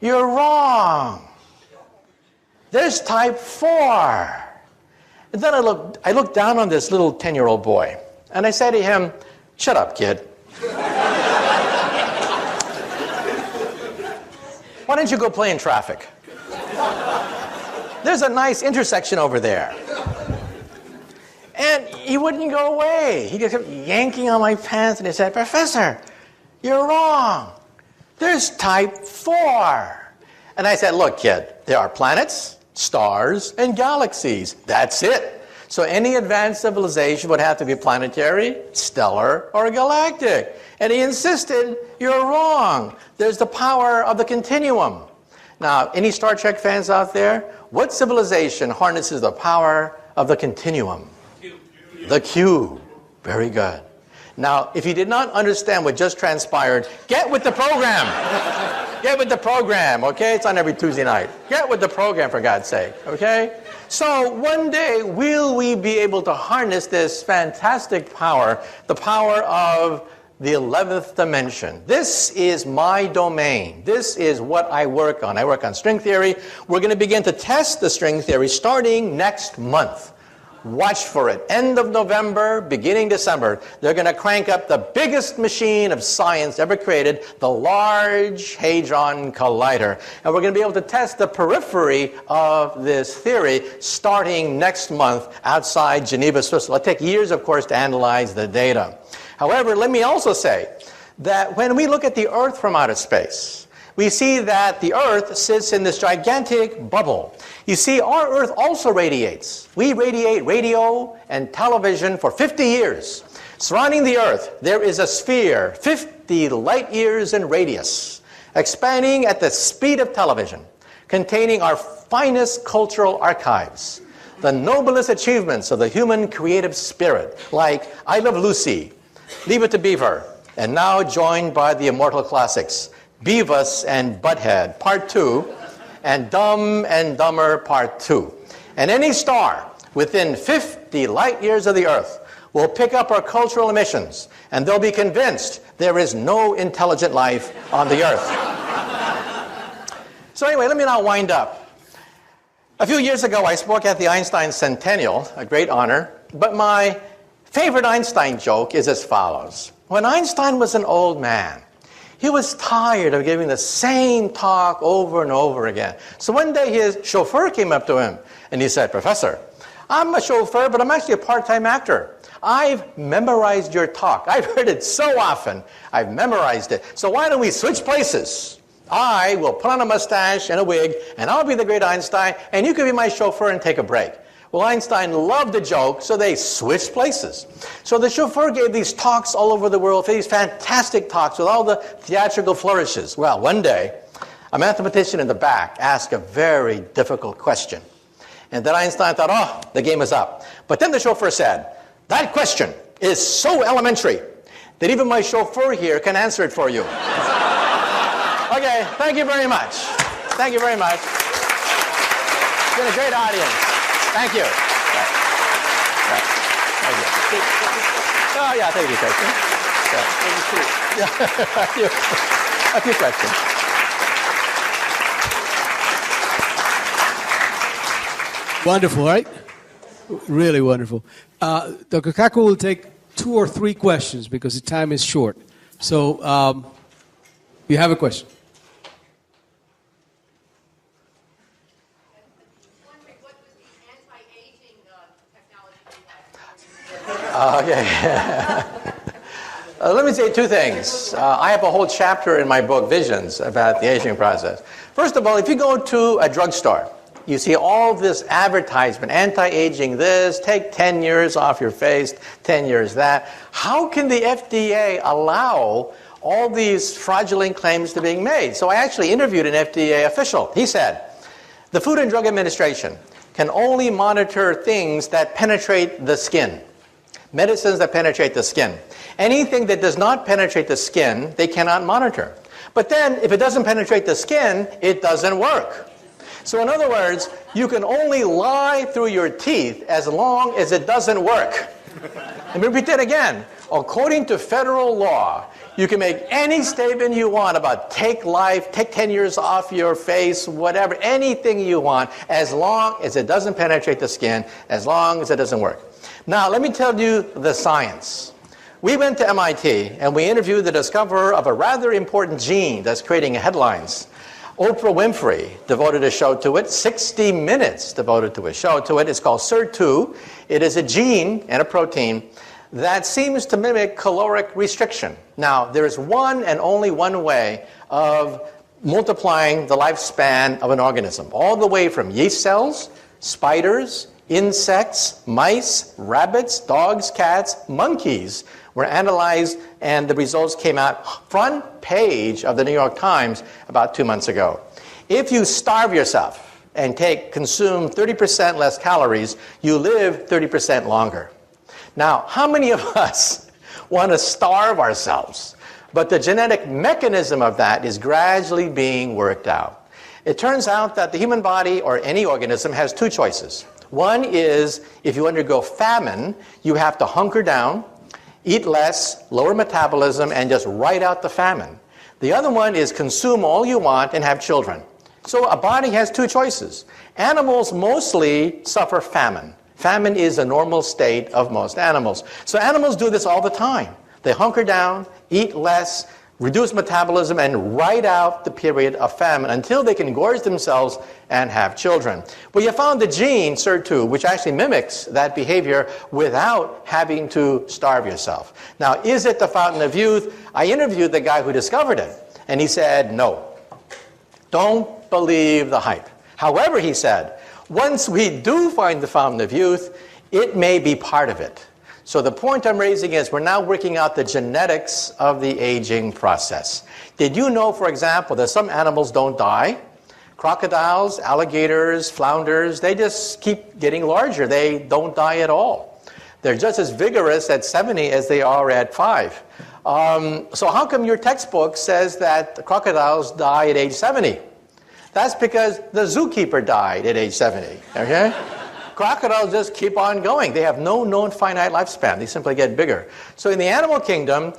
you're wrong. There's type 4. And then I looked down on this little 10-year-old boy and I said to him, shut up, kid. Why don't you go play in traffic? There's a nice intersection over there. And he wouldn't go away. He kept yanking on my pants and he said, Professor, you're wrong. There's type 4. And I said, look, kid, there are planets, stars, and galaxies. That's it. So any advanced civilization would have to be planetary, stellar, or galactic. And he insisted, you're wrong. There's the power of the continuum. Now, any Star Trek fans out there? What civilization harnesses the power of the continuum? The cube. Very good. Now, if you did not understand what just transpired, get with the program. Get with the program, okay? It's on every Tuesday night. Get with the program, for God's sake, okay? So one day, will we be able to harness this fantastic power, the power of the 11th dimension? This is my domain. This is what I work on. I work on string theory. We're going to begin to test the string theory starting next month. Watch for it. End of November, beginning December, they're going to crank up the biggest machine of science ever created, the Large Hadron Collider. And we're going to be able to test the periphery of this theory starting next month outside Geneva, Switzerland. It'll take years, of course, to analyze the data. However, let me also say that when we look at the Earth from outer space, we see that the Earth sits in this gigantic bubble. You see, our Earth also radiates. We radiate radio and television for 50 years. Surrounding the Earth, there is a sphere, 50 light years in radius, expanding at the speed of television, containing our finest cultural archives, the noblest achievements of the human creative spirit, like I Love Lucy, Leave It to Beaver, and now joined by the immortal classics, Beavis and Butthead, Part 2, and Dumb and Dumber Part 2. And any star within 50 light years of the Earth will pick up our cultural emissions, and they'll be convinced there is no intelligent life on the Earth. So anyway, let me now wind up. A few years ago, I spoke at the Einstein Centennial, a great honor, but my favorite Einstein joke is as follows. When Einstein was an old man, he was tired of giving the same talk over and over again. So one day his chauffeur came up to him and he said, Professor, I'm a chauffeur, but I'm actually a part-time actor. I've memorized your talk. I've heard it so often. I've memorized it. So why don't we switch places? I will put on a mustache and a wig, and I'll be the great Einstein, and you can be my chauffeur and take a break. Well, Einstein loved the joke, so they switched places. So the chauffeur gave these talks all over the world, these fantastic talks with all the theatrical flourishes. Well, one day, a mathematician in the back asked a very difficult question. And then Einstein thought, oh, the game is up. But then the chauffeur said, that question is so elementary that even my chauffeur here can answer it for you. Okay, thank you very much. Thank you very much. It's been a great audience. Thank you. Thank you. Oh, yeah, thank you, question. A few questions.
Wonderful, right? Really wonderful. Dr. Kaku will take 2 or 3 questions because the time is short. So, you have a question?
Okay. Let me say 2 things. I have a whole chapter in my book, Visions, about the aging process. First of all, if you go to a drugstore, you see all this advertisement, anti-aging this, take 10 years off your face, 10 years that. How can the FDA allow all these fraudulent claims to being made? So I actually interviewed an FDA official. He said, the Food and Drug Administration can only monitor things that penetrate the skin. Medicines that penetrate the skin. Anything that does not penetrate the skin, they cannot monitor. But then, if it doesn't penetrate the skin, it doesn't work. So in other words, you can only lie through your teeth as long as it doesn't work. Let me repeat that again. According to federal law, you can make any statement you want about take life, take 10 years off your face, whatever, anything you want, as long as it doesn't penetrate the skin, as long as it doesn't work. Now, let me tell you the science. We went to MIT and we interviewed the discoverer of a rather important gene that's creating headlines. Oprah Winfrey devoted a show to it, 60 Minutes devoted to a show to it. It's called SIR2. It is a gene and a protein that seems to mimic caloric restriction. Now, there is one and only one way of multiplying the lifespan of an organism, all the way from yeast cells, spiders, insects, mice, rabbits, dogs, cats, monkeys were analyzed, and the results came out front page of the New York Times about 2 months ago. If you starve yourself and consume 30% less calories, you live 30% longer. Now, how many of us want to starve ourselves? But the genetic mechanism of that is gradually being worked out. It turns out that the human body, or any organism, has two choices. One is, if you undergo famine, you have to hunker down, eat less, lower metabolism, and just ride out the famine. The other one is consume all you want and have children. So a body has two choices. Animals mostly suffer famine. Famine is a normal state of most animals. So animals do this all the time. They hunker down, eat less, reduce metabolism, and ride out the period of famine until they can gorge themselves and have children. Well, you found the gene, SIR2, which actually mimics that behavior without having to starve yourself. Now, is it the fountain of youth? I interviewed the guy who discovered it, and he said, no. Don't believe the hype. However, he said, once we do find the fountain of youth, it may be part of it. So the point I'm raising is we're now working out the genetics of the aging process. Did you know, for example, that some animals don't die? Crocodiles, alligators, flounders, they just keep getting larger. They don't die at all. They're just as vigorous at 70 as they are at 5. So how come your textbook says that the crocodiles die at age 70? That's because the zookeeper died at age 70, okay? Crocodiles just keep on going. They have no known finite lifespan. They simply get bigger. So in the animal kingdom,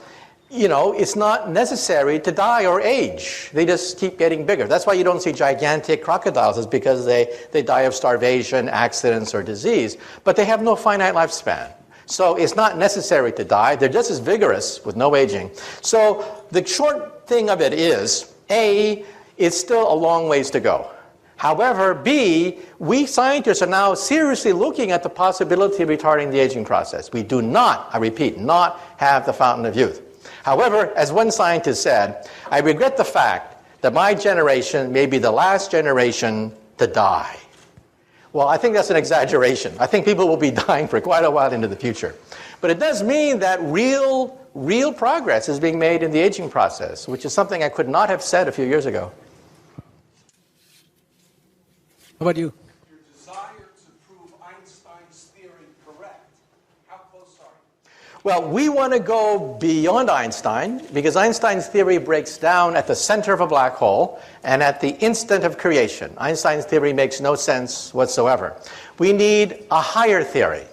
you know, it's not necessary to die or age. They just keep getting bigger. That's why you don't see gigantic crocodiles, is because they die of starvation, accidents, or disease. But they have no finite lifespan. So it's not necessary to die. They're just as vigorous with no aging. So the short thing of it is, A, it's still a long ways to go. However, B, we scientists are now seriously looking at the possibility of retarding the aging process. We do not, I repeat, not have the fountain of youth. However, as one scientist said, I regret the fact that my generation may be the last generation to die. Well, I think that's an exaggeration. I think people will be dying for quite a while into the future. But it does mean that real progress is being made in the aging process, which is something I could not have said a few years ago.
How about you?
Your desire to prove Einstein's theory correct. How close are you?
Well, we want to go beyond Einstein, because Einstein's theory breaks down at the center of a black hole and at the instant of creation. Einstein's theory makes no sense whatsoever. We need a higher theory.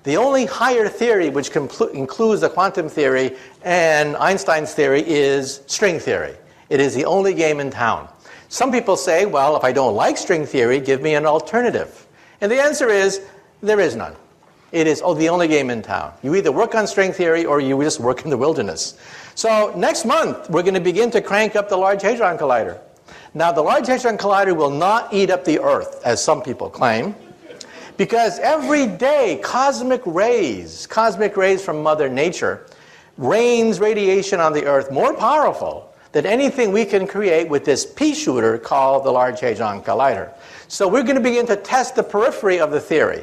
The only higher theory which includes the quantum theory and Einstein's theory is string theory. It is the only game in town. Some people say, well, if I don't like string theory, give me an alternative. And the answer is, there is none. It is the only game in town. You either work on string theory or you just work in the wilderness. So next month, we're going to begin to crank up the Large Hadron Collider. Now, the Large Hadron Collider will not eat up the Earth, as some people claim, because every day, cosmic rays from Mother Nature, rains radiation on the Earth more powerful than anything we can create with this pea shooter called the Large Hadron Collider. So we're going to begin to test the periphery of the theory.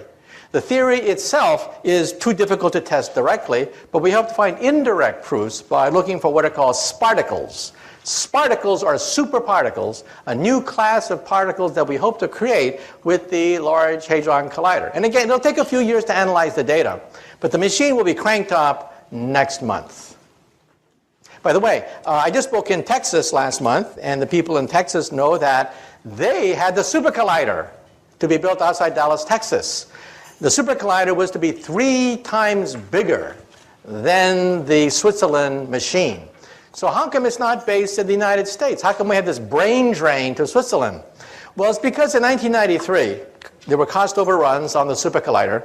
The theory itself is too difficult to test directly, but we hope to find indirect proofs by looking for what are called sparticles. Sparticles are superparticles, a new class of particles that we hope to create with the Large Hadron Collider. And again, it'll take a few years to analyze the data, but the machine will be cranked up next month. By the way, I just spoke in Texas last month, and the people in Texas know that they had the super collider to be built outside Dallas, Texas. The super collider was to be 3 times bigger than the Switzerland machine. So how come it's not based in the United States? How come we have this brain drain to Switzerland? Well, it's because in 1993, there were cost overruns on the super collider,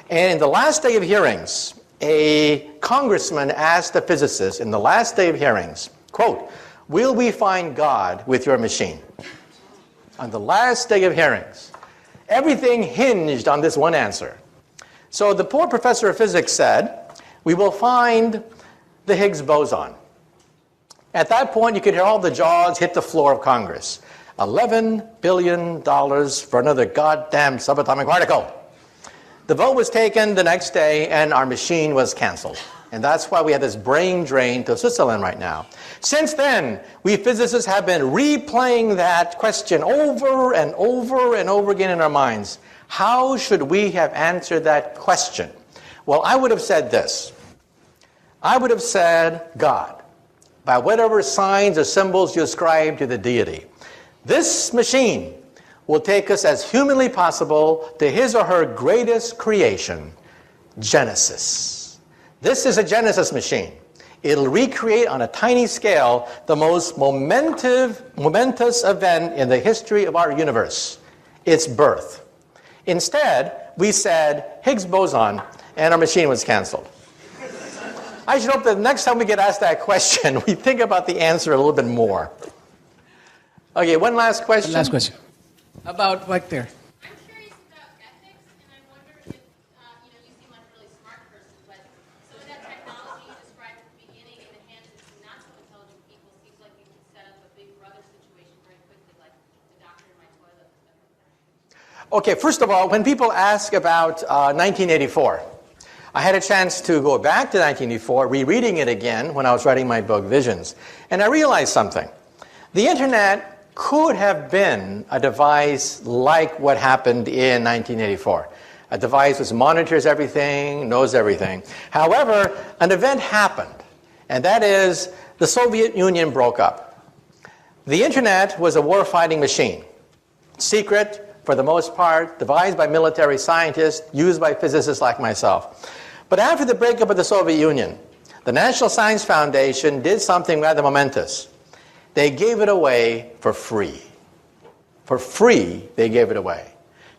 and in the last day of hearings, a congressman asked the physicists in the last day of hearings, quote, "Will we find God with your machine?" On the last day of hearings. Everything hinged on this one answer. So the poor professor of physics said, "We will find the Higgs boson." At that point, you could hear all the jaws hit the floor of Congress. $11 billion for another goddamn subatomic particle. The vote was taken the next day, and our machine was canceled. And that's why we have this brain drain to Switzerland right now. Since then, we physicists have been replaying that question over and over and over again in our minds. How should we have answered that question? Well, I would have said this. I would have said God, by whatever signs or symbols you ascribe to the deity. This machine will take us as humanly possible to his or her greatest creation, Genesis. This is a Genesis machine. It'll recreate on a tiny scale the most momentous event in the history of our universe, its birth. Instead, we said Higgs boson, and our machine was canceled. I should hope that the next time we get asked that question, we think about the answer a little bit more. Okay, one last question.
Last question. About right there.
I'm curious about ethics, and I wonder if, you seem like a really smart person, but some of that technology you described at the beginning in the hands of some not so intelligent people seems like you can set up a big brother situation very quickly, like the doctor in my toilet.
Okay, first of all, when people ask about 1984, I had a chance to go back to 1984, rereading it again when I was writing my book, Visions. And I realized something. The internet could have been a device like what happened in 1984. A device which monitors everything, knows everything. However, an event happened, and that is the Soviet Union broke up. The internet was a war-fighting machine. Secret, for the most part, devised by military scientists, used by physicists like myself. But after the breakup of the Soviet Union, the National Science Foundation did something rather momentous. They gave it away for free. For free, they gave it away.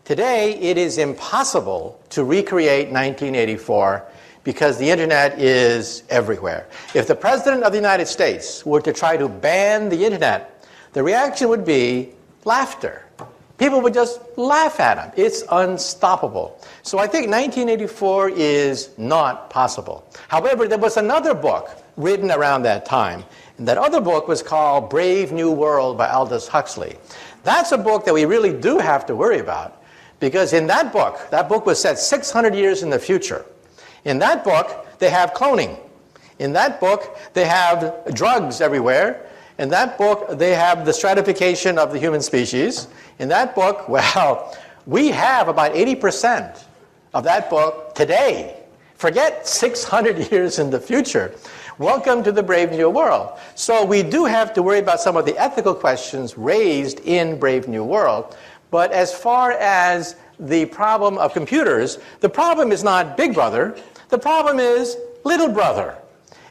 Today, it is impossible to recreate 1984 because the internet is everywhere. If the President of the United States were to try to ban the internet, the reaction would be laughter. People would just laugh at him. It's unstoppable. So I think 1984 is not possible. However, there was another book written around that time. And that other book was called Brave New World by Aldous Huxley. That's a book that we really do have to worry about, because in that book was set 600 years in the future. In that book, they have cloning. In that book, they have drugs everywhere. In that book, they have the stratification of the human species. In that book, well, we have about 80% of that book today. Forget 600 years in the future. Welcome to the Brave New World. So we do have to worry about some of the ethical questions raised in Brave New World. But as far as the problem of computers, the problem is not Big Brother. The problem is Little Brother.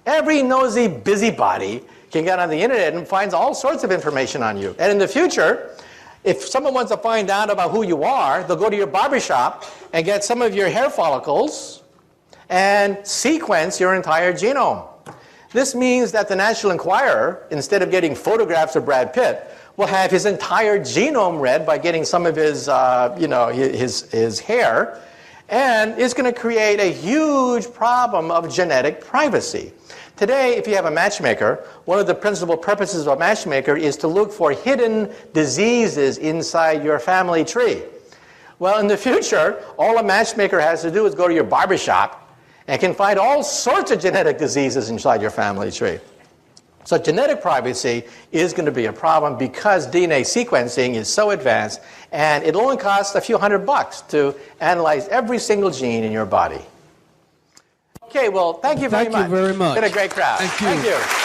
Every nosy busybody can get on the internet and finds all sorts of information on you. And in the future, if someone wants to find out about who you are, they'll go to your barbershop and get some of your hair follicles and sequence your entire genome. This means that the National Enquirer, instead of getting photographs of Brad Pitt, will have his entire genome read by getting some of his, his hair, and it's going to create a huge problem of genetic privacy. Today, if you have a matchmaker, one of the principal purposes of a matchmaker is to look for hidden diseases inside your family tree. Well, in the future, all a matchmaker has to do is go to your barbershop and can find all sorts of genetic diseases inside your family tree. So genetic privacy is going to be a problem because DNA sequencing is so advanced, and it only costs a few $100 to analyze every single gene in your body. Okay, well, thank you very much.
Thank you very much.
It's been a great crowd.
Thank you.
Thank you.